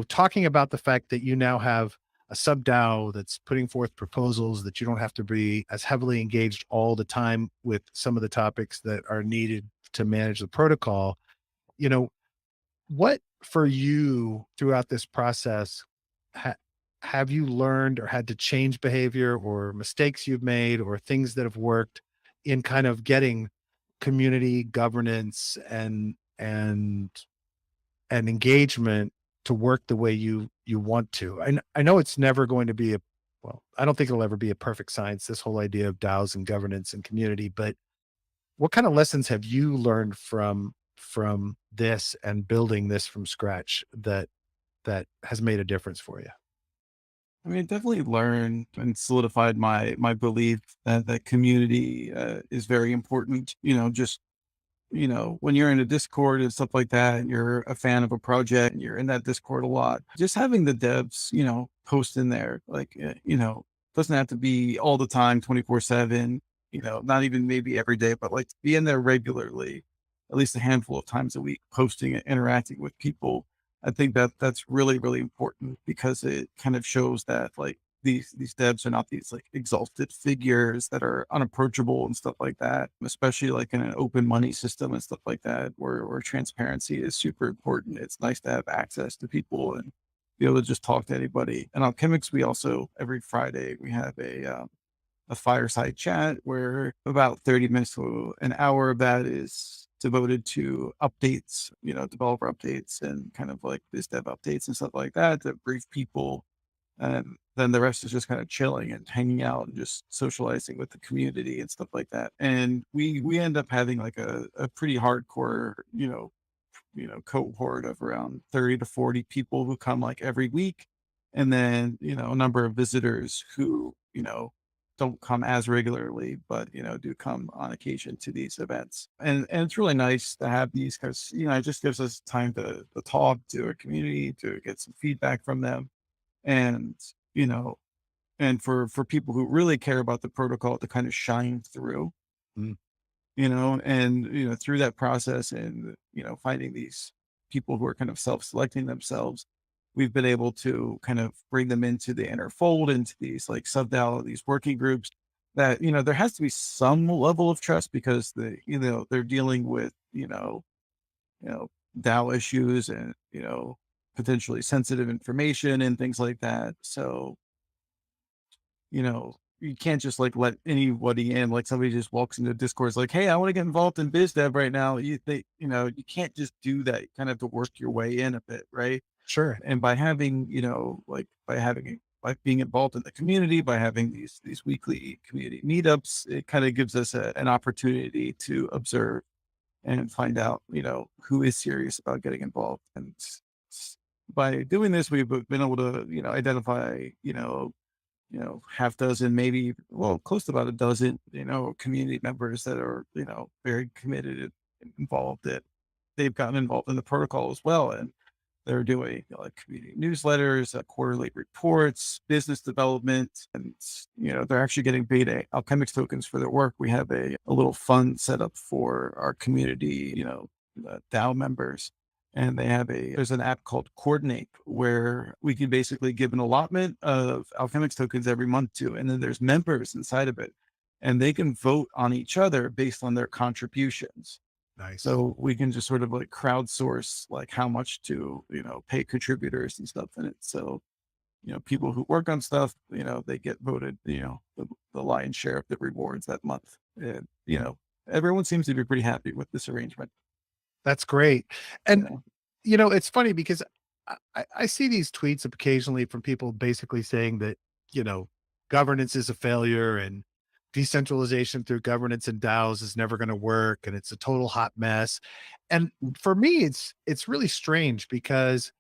talking about the fact that you now have a sub DAO that's putting forth proposals that you don't have to be as heavily engaged all the time with some of the topics that are needed to manage the protocol, you know, what for you throughout this process ha- have you learned or had to change behavior or mistakes you've made or things that have worked in kind of getting community governance and engagement to work the way you want to? I know it's never going to be I don't think it'll ever be a perfect science, this whole idea of DAOs and governance and community, but what kind of lessons have you learned from this and building this from scratch that has made a difference for you? I mean, definitely learned and solidified my belief that the community is very important. Just when you're in a Discord and stuff like that, and you're a fan of a project, and you're in that Discord a lot, just having the devs, post in there, like, doesn't have to be all the time, 24/7, not even maybe every day, but like be in there regularly, at least a handful of times a week, posting and interacting with people. I think that that's really, really important because it kind of shows that like these devs are not these like exalted figures that are unapproachable and stuff like that, especially like in an open money system and stuff like that, where transparency is super important. It's nice to have access to people and be able to just talk to anybody. And on Chemics, we also every Friday we have a fireside chat where about 30 minutes to an hour of that is devoted to updates, developer updates and kind of like biz dev updates and stuff like that to brief people. And then the rest is just kind of chilling and hanging out and just socializing with the community and stuff like that. And we end up having like a pretty hardcore, cohort of around 30 to 40 people who come like every week. And then, a number of visitors who, don't come as regularly, but do come on occasion to these events. And it's really nice to have these because, it just gives us time to talk to a community, to get some feedback from them. And, you know, and for people who really care about the protocol to kind of shine through, Mm. and, through that process and, finding these people who are kind of self-selecting themselves, we've been able to kind of bring them into the inner fold, into these like sub-DAO, these working groups that, there has to be some level of trust because they're dealing with, you know, DAO issues and, potentially sensitive information and things like that. So, you can't just like let anybody in. Like somebody just walks into Discord, is like, "Hey, I want to get involved in biz dev right now." You can't just do that. You kind of have to work your way in a bit, right? Sure. And by having, by being involved in the community, by having these weekly community meetups, it kind of gives us an opportunity to observe and find out, who is serious about getting involved. And by doing this, we've been able to, identify, half dozen, maybe, well, close to about a dozen, community members that are, very committed and involved that they've gotten involved in the protocol as well. And they're doing like community newsletters, quarterly reports, business development, and they're actually getting beta alchemics tokens for their work. We have a little fund set up for our community, DAO members, and there's an app called Coordinate where we can basically give an allotment of alchemics tokens every month to, and then there's members inside of it, and they can vote on each other based on their contributions. Nice. So we can just sort of like crowdsource like how much to, pay contributors and stuff in it. So, people who work on stuff, they get voted, the lion's share of the rewards that month. And, everyone seems to be pretty happy with this arrangement. That's great. And, Yeah. it's funny because I see these tweets occasionally from people basically saying that, you know, governance is a failure and decentralization through governance and DAOs is never going to work and it's a total hot mess. And for me, it's really strange because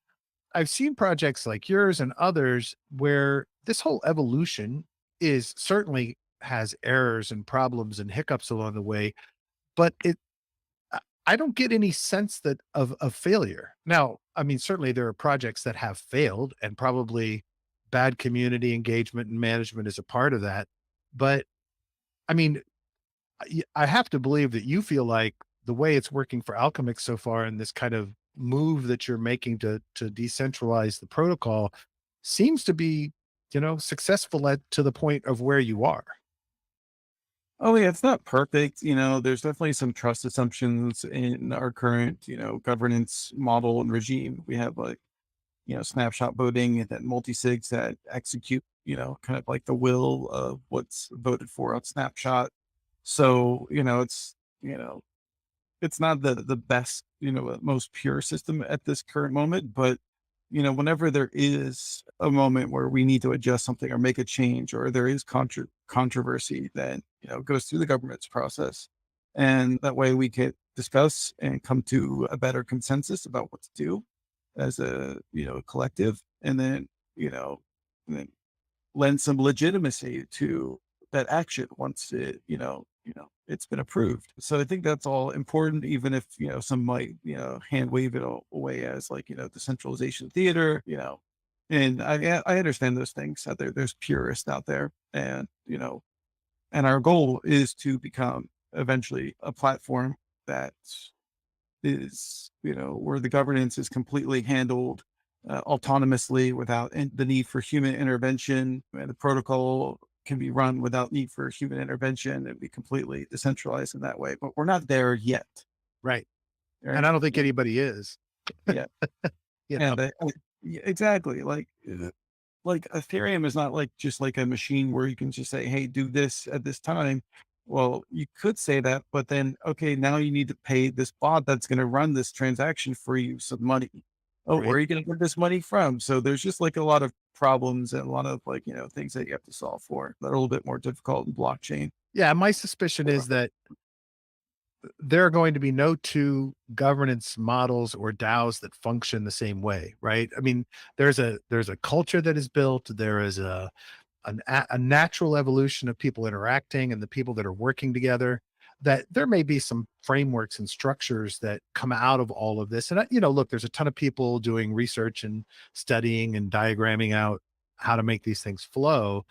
I've seen projects like yours and others where this whole evolution is certainly has errors and problems and hiccups along the way, but I don't get any sense that of failure. Now, I mean, certainly there are projects that have failed and probably bad community engagement and management is a part of that. But I mean, I have to believe that you feel like the way it's working for Alchemix so far and this kind of move that you're making to decentralize the protocol seems to be, successful to the point of where you are. Oh yeah, it's not perfect. There's definitely some trust assumptions in our current, governance model and regime. We have like, snapshot voting and then multi-sigs that execute, kind of like the will of what's voted for on snapshot. So, it's not the best, most pure system at this current moment, but whenever there is a moment where we need to adjust something or make a change, or there is controversy, then it goes through the government's process, and that way we can discuss and come to a better consensus about what to do as a collective, and then you know, and then lend some legitimacy to that action once it, it's been approved. So I think that's all important, even if, some might, hand wave it away as like, decentralization theater, and I understand those things out there. There's purists out there, and, and our goal is to become eventually a platform that is, where the governance is completely handled autonomously without the need for human intervention, and the protocol can be run without need for human intervention and be completely decentralized in that way. But we're not there yet. Right. Right. And I don't think anybody is. Yeah. You know? And yeah, exactly. Like Ethereum is not like just like a machine where you can just say, hey, do this at this time. Well, you could say that, but then, okay, now you need to pay this bot that's going to run this transaction for you some money. Oh, where Right. are you going to get this money from? So there's just like a lot of problems and a lot of like, things that you have to solve for that are a little bit more difficult in blockchain. Yeah. My suspicion is that there are going to be no two governance models or DAOs that function the same way, right? I mean, there's a culture that is built. There is a natural evolution of people interacting and the people that are working together. That there may be some frameworks and structures that come out of all of this. And look, there's a ton of people doing research and studying and diagramming out how to make these things flow.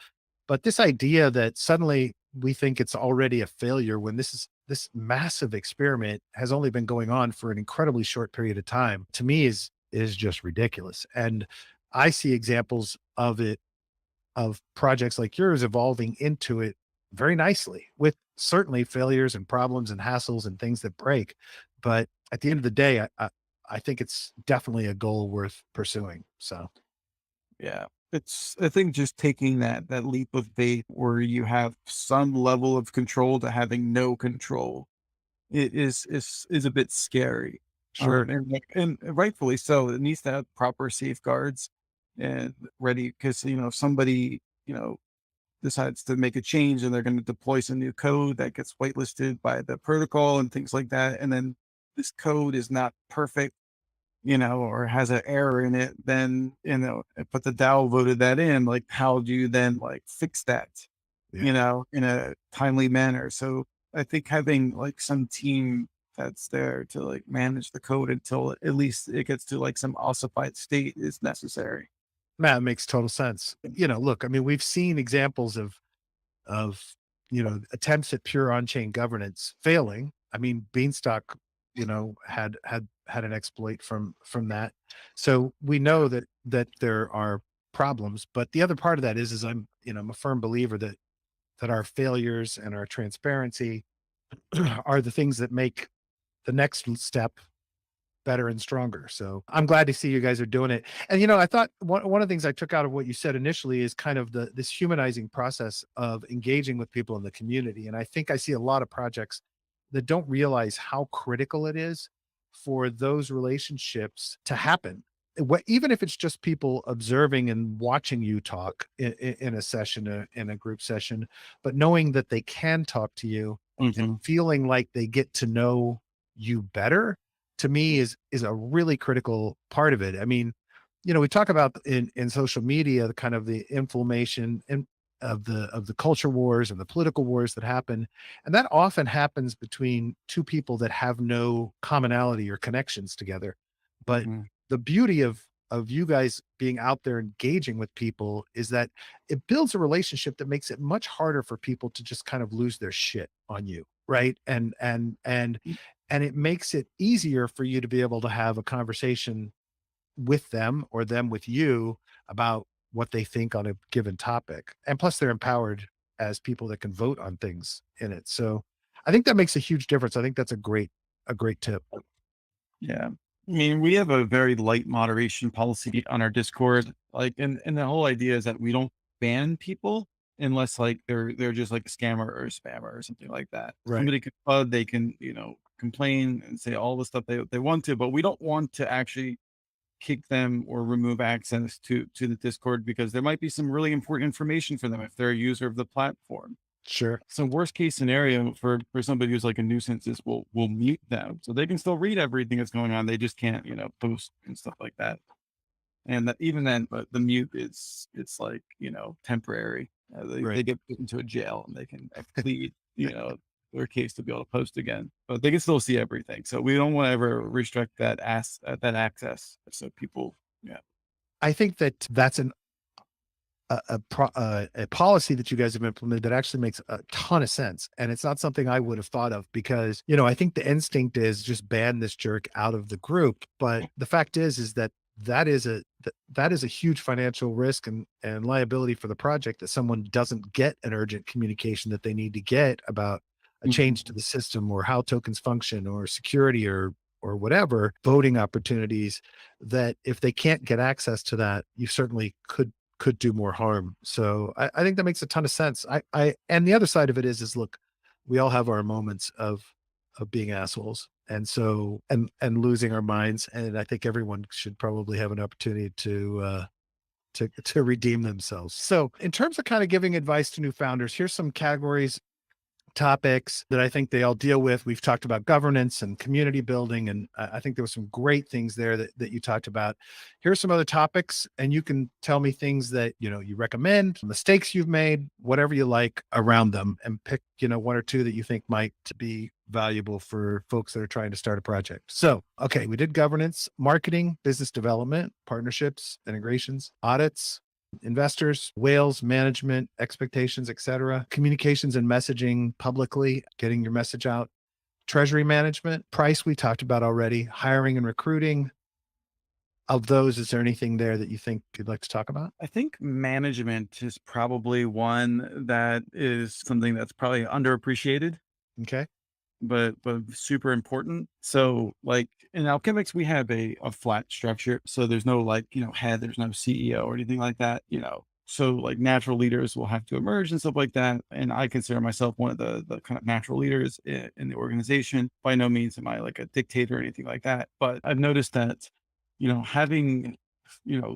But this idea that suddenly we think it's already a failure when this massive experiment has only been going on for an incredibly short period of time, to me is just ridiculous. And I see examples of it, of projects like yours evolving into it very nicely, with certainly failures and problems and hassles and things that break. But at the end of the day, I think it's definitely a goal worth pursuing. So Yeah. It's, I think, just taking that leap of faith where you have some level of control to having no control. It is a bit scary. sure. And rightfully so. It needs to have proper safeguards and ready, because, if somebody, decides to make a change and they're going to deploy some new code that gets whitelisted by the protocol and things like that, and then this code is not perfect, or has an error in it, then, but the DAO voted that in, like, how do you then like fix that, Yeah. in a timely manner? So I think having like some team that's there to like manage the code until at least it gets to like some ossified state is necessary. That makes total sense. Look, I mean, we've seen examples of attempts at pure on-chain governance failing. I mean, Beanstalk, had an exploit from that. So we know that there are problems. But the other part of that is I'm a firm believer that our failures and our transparency are the things that make the next step better and stronger. So I'm glad to see you guys are doing it. And I thought one of the things I took out of what you said initially is kind of this humanizing process of engaging with people in the community. And I think I see a lot of projects that don't realize how critical it is for those relationships to happen. Even if it's just people observing and watching you talk in a session, in a group session, but knowing that they can talk to you and Mhm. feeling like they get to know you better, to me is a really critical part of it. I mean, we talk about in social media, the kind of the inflammation and of the culture wars and the political wars that happen. And that often happens between two people that have no commonality or connections together. But Mhm. the beauty of you guys being out there engaging with people is that it builds a relationship that makes it much harder for people to just kind of lose their shit on you, right? And it makes it easier for you to be able to have a conversation with them or them with you about what they think on a given topic. And plus they're empowered as people that can vote on things in it. So I think that makes a huge difference. I think that's a great tip. Yeah. I mean, we have a very light moderation policy on our Discord. Like, and the whole idea is that we don't ban people unless like they're just like a scammer or a spammer or something like that. Right. Somebody can FUD, they can, complain and say all the stuff they want to, but we don't want to actually kick them or remove access to the Discord, because there might be some really important information for them if they're a user of the platform. Sure. So worst case scenario for somebody who's like a nuisance is we'll mute them so they can still read everything that's going on. They just can't, post and stuff like that. And that even then, but the mute it's like, temporary. They Right. get put into a jail and they can plead, their case to be able to post again, but they can still see everything. So we don't want to ever restrict that access. So people, yeah. I think that that's a policy that you guys have implemented that actually makes a ton of sense, and it's not something I would have thought of because I think the instinct is just ban this jerk out of the group, but the fact is that that is a huge financial risk and liability for the project that someone doesn't get an urgent communication that they need to get about a change to Mhm. the system or how tokens function or security or whatever voting opportunities, that if they can't get access to that, you certainly could do more harm. So I think that makes a ton of sense. And the other side of it is look, we all have our moments of being assholes. And so and losing our minds. And I think everyone should probably have an opportunity to redeem themselves. So in terms of kind of giving advice to new founders, here's some categories, topics that I think they all deal with. We've talked about governance and community building, and I think there were some great things there that you talked about. Here's some other topics, and you can tell me things that you recommend, mistakes you've made, whatever you like around them, and pick one or two that you think might be valuable for folks that are trying to start a project. So, okay, we did governance, marketing, business development, partnerships, integrations, audits, investors, whales, management, expectations, etc., communications and messaging publicly, getting your message out, treasury management, price we talked about already, hiring and recruiting. Of those, is there anything there that you think you'd like to talk about? I think management is probably one that is something that's probably underappreciated, Okay. but super important. So like in Alchemics, we have a flat structure. So there's no like, head, there's no CEO or anything like that. So like natural leaders will have to emerge and stuff like that. And I consider myself one of the kind of natural leaders in the organization. By no means am I like a dictator or anything like that. But I've noticed that, having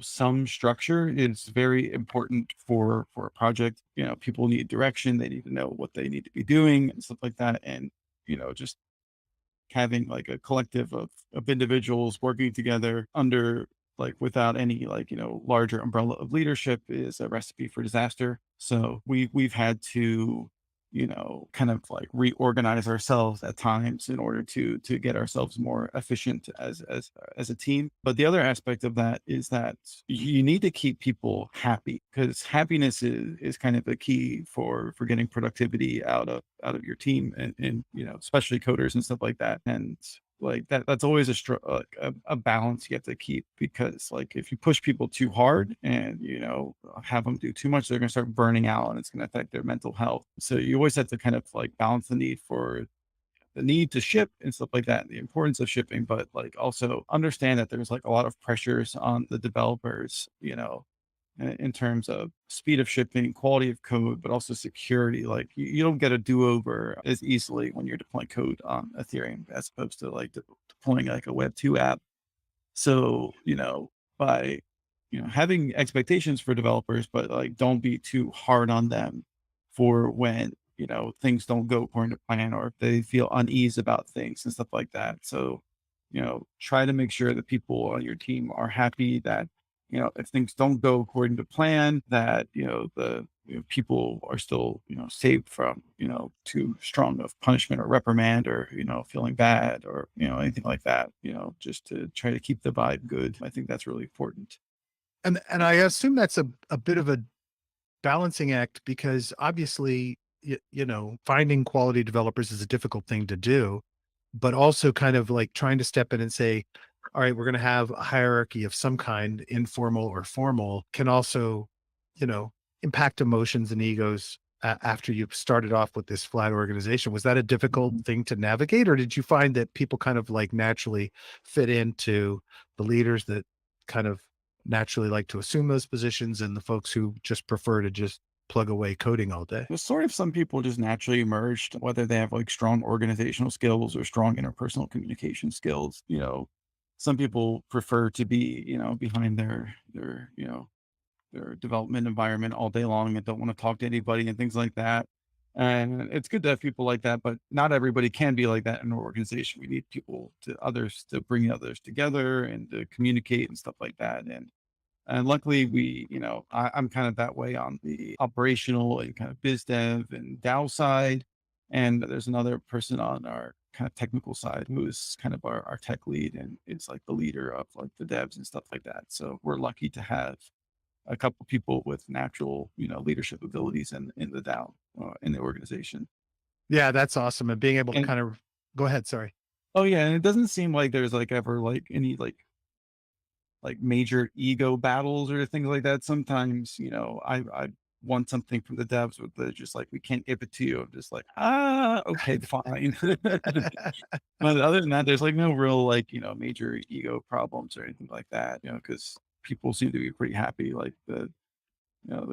some structure is very important for a project. People need direction, they need to know what they need to be doing and stuff like that. And just having like a collective of individuals working together under like without any like, larger umbrella of leadership is a recipe for disaster. So we've had to, kind of like reorganize ourselves at times in order to get ourselves more efficient as a team. But the other aspect of that is that you need to keep people happy, because happiness is kind of a key for getting productivity out of your team, and especially coders and stuff like that. And like that's always a balance you have to keep, because like if you push people too hard and have them do too much, they're going to start burning out and it's going to affect their mental health. So you always have to kind of like balance the need to ship and stuff like that, and the importance of shipping, but like also understand that there's like a lot of pressures on the developers, in terms of speed of shipping, quality of code, but also security. Like you don't get a do-over as easily when you're deploying code on Ethereum as opposed to like deploying like a Web2 app. So, by, having expectations for developers, but like don't be too hard on them for when, things don't go according to plan, or if they feel unease about things and stuff like that. So, try to make sure that people on your team are happy, that, if things don't go according to plan, that, the people are still, saved from, too strong of punishment or reprimand, or, feeling bad, or, anything like that, just to try to keep the vibe good. I think that's really important. And I assume that's a bit of a balancing act because obviously, finding quality developers is a difficult thing to do, but also kind of like trying to step in and say, all right, we're going to have a hierarchy of some kind, informal or formal, can also, you know, impact emotions and egos after you've started off with this flat organization. Was that a difficult Mhm. thing to navigate, or did you find that people kind of like naturally fit into the leaders that kind of naturally like to assume those positions and the folks who just prefer to just plug away coding all day? There's sort of some people just naturally emerged, whether they have like strong organizational skills or strong interpersonal communication skills. Some people prefer to be, behind their development environment all day long and don't want to talk to anybody and things like that. And it's good to have people like that, but not everybody can be like that in an organization. We need people to bring others together and to communicate and stuff like that. And And luckily I'm kind of that way on the operational and kind of biz dev and DAO side. And there's another person on our kind of technical side who is kind of our tech lead and is like the leader of like the devs and stuff like that. So we're lucky to have a couple people with natural, leadership abilities in the DAO, in the organization. Yeah, that's awesome. And being able to And kind of go ahead. Sorry. oh yeah, and it doesn't seem like there's like ever like any like major ego battles or things like that. Sometimes, I want something from the devs, but they're just like, we can't give it to you. I'm just like, okay, fine. But other than that, there's like no real like, major ego problems or anything like that, because people seem to be pretty happy. Like the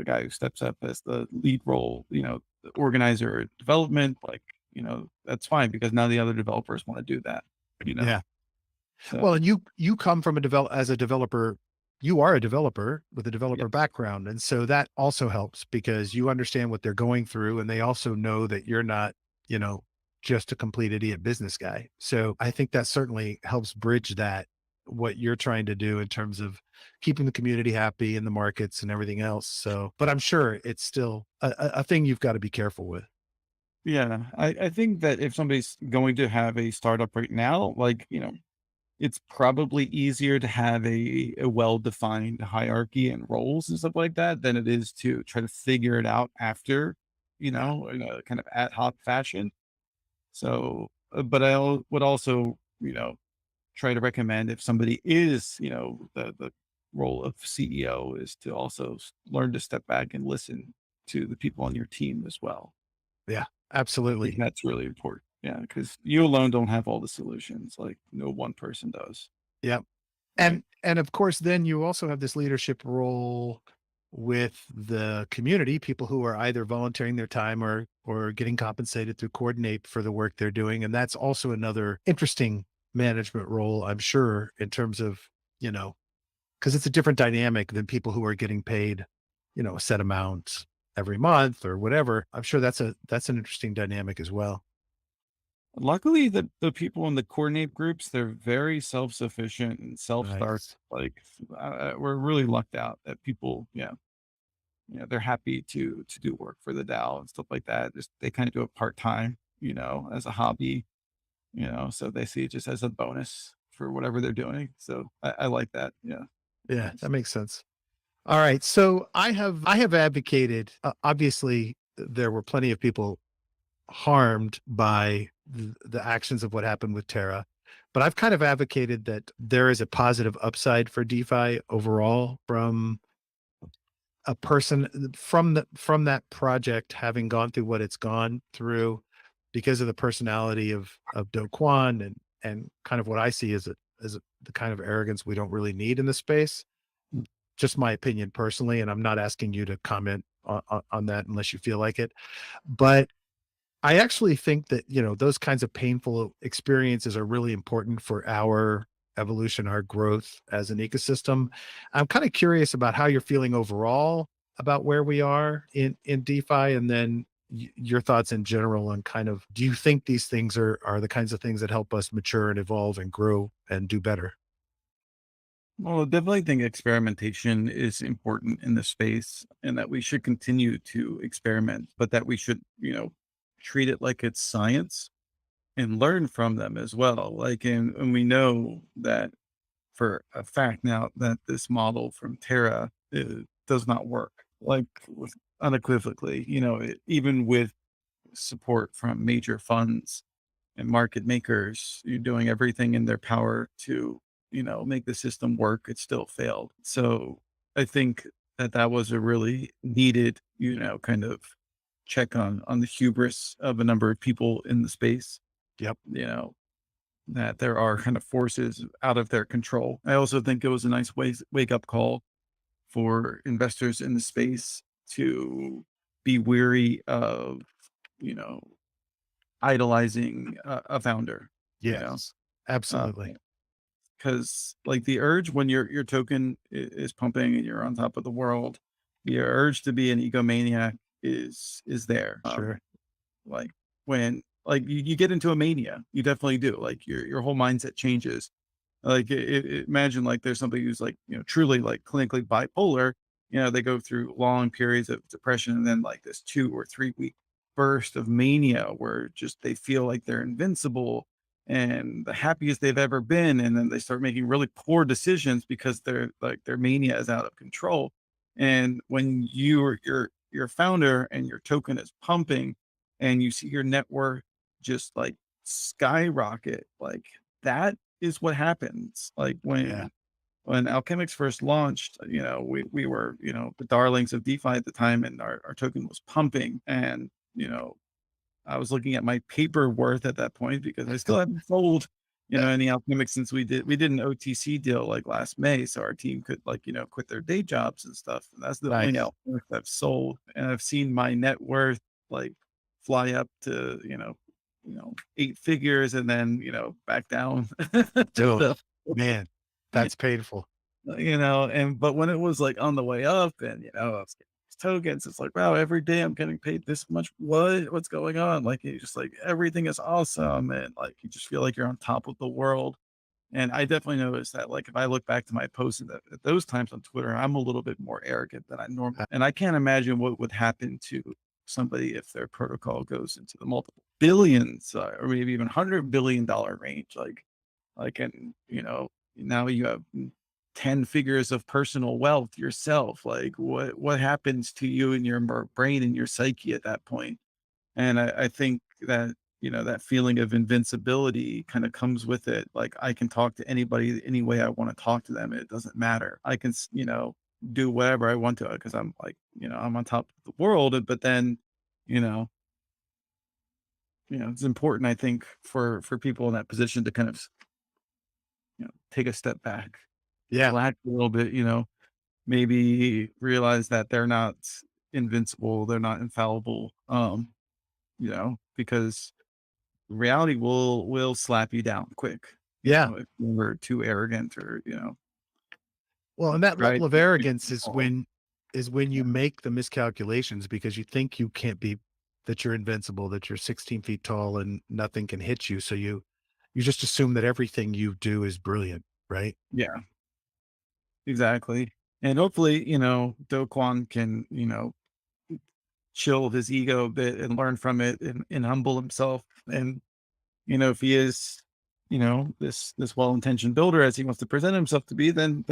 guy who steps up as the lead role, the organizer of development, like, that's fine because now the other developers want to do that, you know? Yeah. Well, So and you come from as a developer, you are a developer with a developer yes. background. And so that also helps because you understand what they're going through and they also know that you're not, you know, just a complete idiot business guy. So I think that certainly helps bridge that what you're trying to do in terms of keeping the community happy in the markets and everything else. So, but I'm sure it's still a thing you've got to be careful with. Yeah. I think that if somebody's going to have a startup right now, like, it's probably easier to have a well-defined hierarchy and roles and stuff like that than it is to try to figure it out after, Yeah. in a kind of ad hoc fashion. So, but would also, try to recommend if somebody is, the role of CEO is to also learn to step back and listen to the people on your team as well. Yeah, I think absolutely. that's really important. Yeah, because you alone don't have all the solutions. Like no one person does. Yeah. Right. And of course, then you also have this leadership role with the community, people who are either volunteering their time or getting compensated to coordinate for the work they're doing. And that's also another interesting management role, I'm sure, in terms of, you know, because it's a different dynamic than people who are getting paid, a set amount every month or whatever. I'm sure that's an interesting dynamic as well. Luckily, the people in the coordinate groups, they're very self-sufficient and self-start. Nice. Like we're really lucked out that people, they're happy to do work for the DAO and stuff like that. Just they kind of do it part time, as a hobby, so they see it just as a bonus for whatever they're doing. So I like that. Yeah. Yeah, that Nice. makes sense. All right. So I have advocated, obviously there were plenty of people harmed by the actions of what happened with Terra, but I've kind of advocated that there is a positive upside for DeFi overall from a person from that project having gone through what it's gone through because of the personality of Do Kwon and kind of what I see as the kind of arrogance we don't really need in the space. Just my opinion personally, and I'm not asking you to comment on that unless you feel like it. But I actually think that, those kinds of painful experiences are really important for our evolution, our growth as an ecosystem. I'm kind of curious about how you're feeling overall about where we are in DeFi, and then your thoughts in general on kind of, do you think these things are the kinds of things that help us mature and evolve and grow and do better? Well, I definitely think experimentation is important in the space and that we should continue to experiment, but that we should, treat it like it's science and learn from them as well. Like, and we know that for a fact now that this model from Terra does not work, like unequivocally, even with support from major funds and market makers, you're doing everything in their power to, make the system work. It still failed. So I think that was a really needed, kind of check on the hubris of a number of people in the space, Yep. you know, that there are kind of forces out of their control. I also think it was a nice wake up call for investors in the space to be weary of, you know, idolizing a founder, you know, Yes, absolutely. because like the urge when your token is pumping and you're on top of the world, the urge to be an egomaniac is there. Sure. Like when like you get into a mania, you definitely do. Like your whole mindset changes Like imagine like there's somebody who's like, truly like clinically bipolar, they go through long periods of depression and then like this 2 or 3 week burst of mania where just they feel like they're invincible and the happiest they've ever been. And then they start making really poor decisions because their mania is out of control. And when your founder and your token is pumping and you see your net worth just like skyrocket, like that is what happens. Like Yeah. when Alchemics first launched, we were, the darlings of DeFi at the time, and our token was pumping. And, I was looking at my paper worth at that point because I still haven't sold, any Alchemics since we did an OTC deal like last May. So our team could like, quit their day jobs and stuff. And that's the only Nice. Alchemics I've sold. And I've seen my net worth like fly up to, 8 figures and then, back down. Dude, So, man, that's painful. but when it was like on the way up and, I was getting these tokens, it's like, wow, every day I'm getting paid this much. What's going on? Like, it's just like everything is awesome. And like, you just feel like you're on top of the world. And I definitely noticed that, like, if I look back to my posts at those times on Twitter, I'm a little bit more arrogant than I normally. And I can't imagine what would happen to somebody if their protocol goes into the multiple billions or maybe even $100 billion range. And now you have 10 figures of personal wealth yourself. Like, what happens to you and your brain and your psyche at that point? And I think that, that feeling of invincibility kind of comes with it. Like I can talk to anybody any way I want to talk to them. It doesn't matter. I can, do whatever I want to because I'm like, I'm on top of the world. But then, you know, it's important, I think, for people in that position to kind of, take a step back, Yeah. relax a little bit, maybe realize that they're not invincible, they're not infallible. Because reality will slap you down quick, Yeah. if you're too arrogant or, Well, and that right. level of arrogance is when you make the miscalculations because you think you can't be that you're invincible, that you're 16 feet tall and nothing can hit you. So you just assume that everything you do is brilliant, right? Yeah, exactly. And hopefully, Do Kwon can, chill his ego a bit and learn from it and humble himself. And, if he is, this well-intentioned builder as he wants to present himself to be, then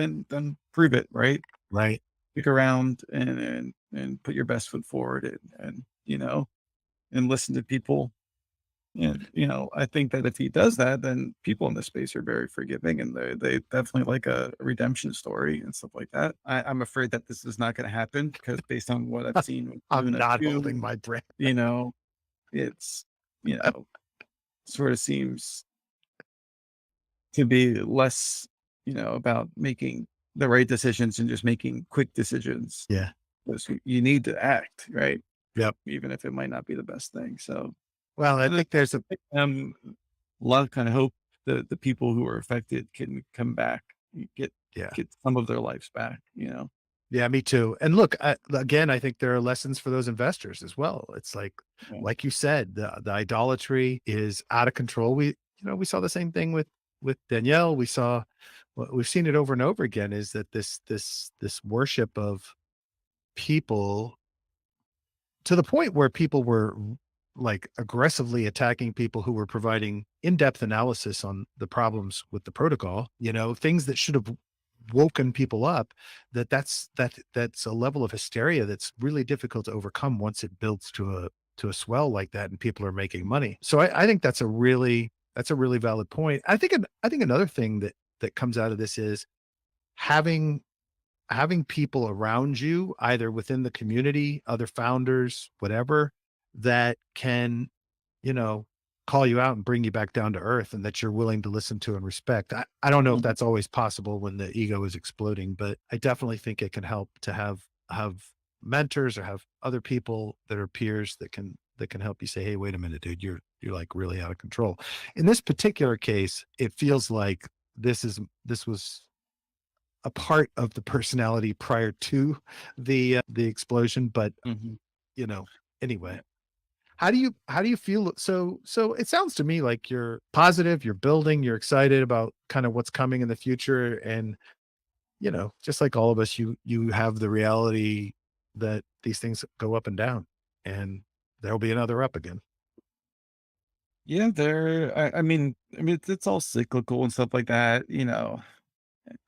prove it, right? Right. Stick around and put your best foot forward and listen to people. And, I think that if he does that, then people in this space are very forgiving and they definitely like a redemption story and stuff like that. I'm afraid that this is not going to happen because based on what I've seen with I'm Luna not 2, holding my breath. it's, sort of seems to be less, about making the right decisions and just making quick decisions. Yeah. Because you need to act, right? Yep. Even if it might not be the best thing. So, Well, I think there's a a lot of kind of hope that the people who are affected can come back, get yeah. get some of their lives back. Yeah, me too. And look, again, I think there are lessons for those investors as well. It's Yeah. like you said, the idolatry is out of control. We saw the same thing with Danielle. We've seen it over and over again. Is that this worship of people to the point where people were like aggressively attacking people who were providing in-depth analysis on the problems with the protocol, things that should have woken people up. That's a level of hysteria that's really difficult to overcome once it builds to a swell like that and people are making money. So I think that's a really valid point. I think another thing that comes out of this is having people around you, either within the community, other founders, whatever, that can, you know, call you out and bring you back down to earth and that you're willing to listen to and respect. I don't know if Mhm. that's always possible when the ego is exploding, but I definitely think it can help to have mentors or have other people that are peers that can help you say, hey, wait a minute, dude, you're like really out of control. In this particular case, it feels like this was a part of the personality prior to the explosion, but Mhm. you know, anyway. how do you feel? So it sounds to me like you're positive, you're building, you're excited about kind of what's coming in the future. And, just like all of us, you have the reality that these things go up and down, and there'll be another up again. Yeah, I mean, it's all cyclical and stuff like that.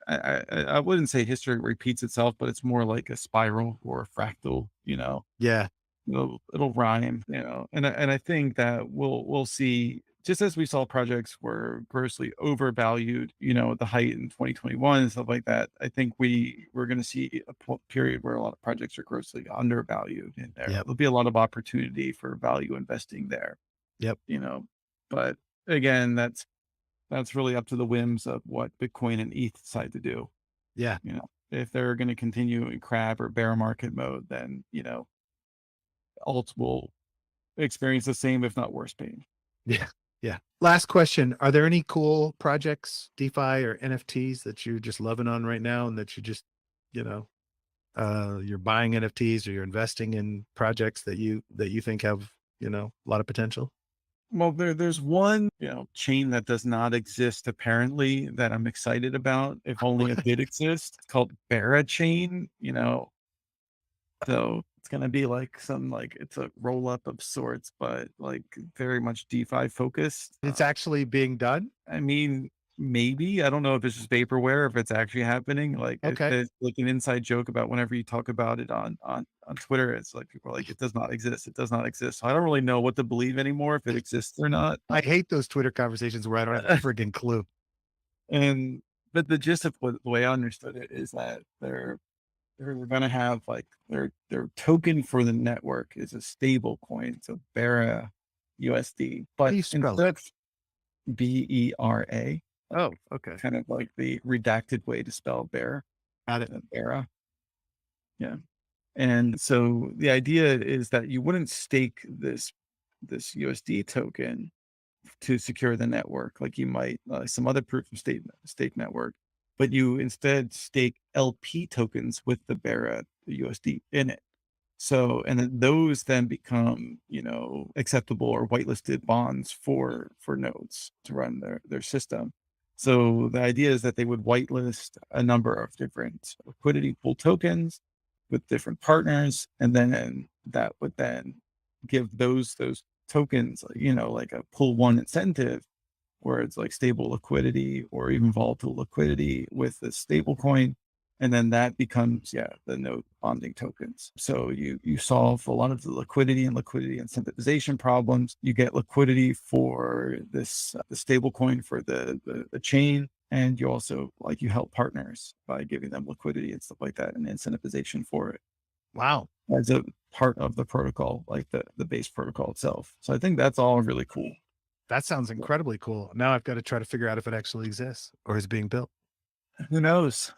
I wouldn't say history repeats itself, but it's more like a spiral or a fractal. Yeah. It'll rhyme. And I think that we'll see, just as we saw projects were grossly overvalued, at the height in 2021 and stuff like that. I think we're going to see a period where a lot of projects are grossly undervalued, and Yep. there'll be a lot of opportunity for value investing there. Yep. you know. But again, that's really up to the whims of what Bitcoin and ETH decide to do. Yeah. If they're going to continue in crab or bear market mode, then alt will experience the same, if not worse pain. Yeah. Yeah. Last question. Are there any cool projects, DeFi or NFTs that you're just loving on right now and that you just, you know, you're buying NFTs or you're investing in projects that you think have, a lot of potential? Well, there's one, chain that does not exist apparently that I'm excited about, if only it did exist. It's called Bera Chain. So it's gonna be like it's a roll up of sorts, but like very much DeFi focused. It's actually being done? I mean, maybe. I don't know if it's just vaporware, if it's actually happening. Like Okay. there's like an inside joke about whenever you talk about it on Twitter, it's like people are like, it does not exist. It does not exist. So I don't really know what to believe anymore, if it exists or not. I hate those Twitter conversations where I don't have a friggin' clue. And but the gist of the way I understood it is that they're gonna have like their token for the network is a stable coin, so Bera USD. How do But you spell it? instead Bera, Oh, okay. kind of like the redacted way to spell bear, Got it. Bera. Yeah. And so the idea is that you wouldn't stake this USD token to secure the network like you might some other proof of stake network, but you instead stake LP tokens with the Bera USD in it. So, and then those then become, acceptable or whitelisted bonds for nodes to run their system. So the idea is that they would whitelist a number of different liquidity pool tokens with different partners, and then that would then give those tokens, like a pool one incentive, where it's like stable liquidity or even volatile liquidity with the stable coin. And then that becomes, the node bonding tokens. So you solve a lot of the liquidity and liquidity incentivization problems. You get liquidity for this the stable coin for the chain. And you also you help partners by giving them liquidity and stuff like that and incentivization for it Wow. as a part of the protocol, like the base protocol itself. So I think that's all really cool. That sounds incredibly cool. Now I've got to try to figure out if it actually exists or is being built. Who knows?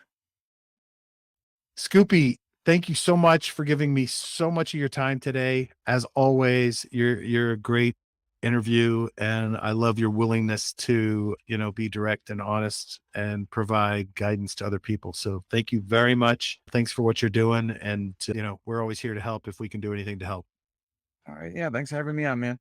Scoopy, thank you so much for giving me so much of your time today. As always, you're a great interview, and I love your willingness to, be direct and honest and provide guidance to other people. So thank you very much. Thanks for what you're doing. And, we're always here to help if we can do anything to help. All right. Yeah. Thanks for having me on, man.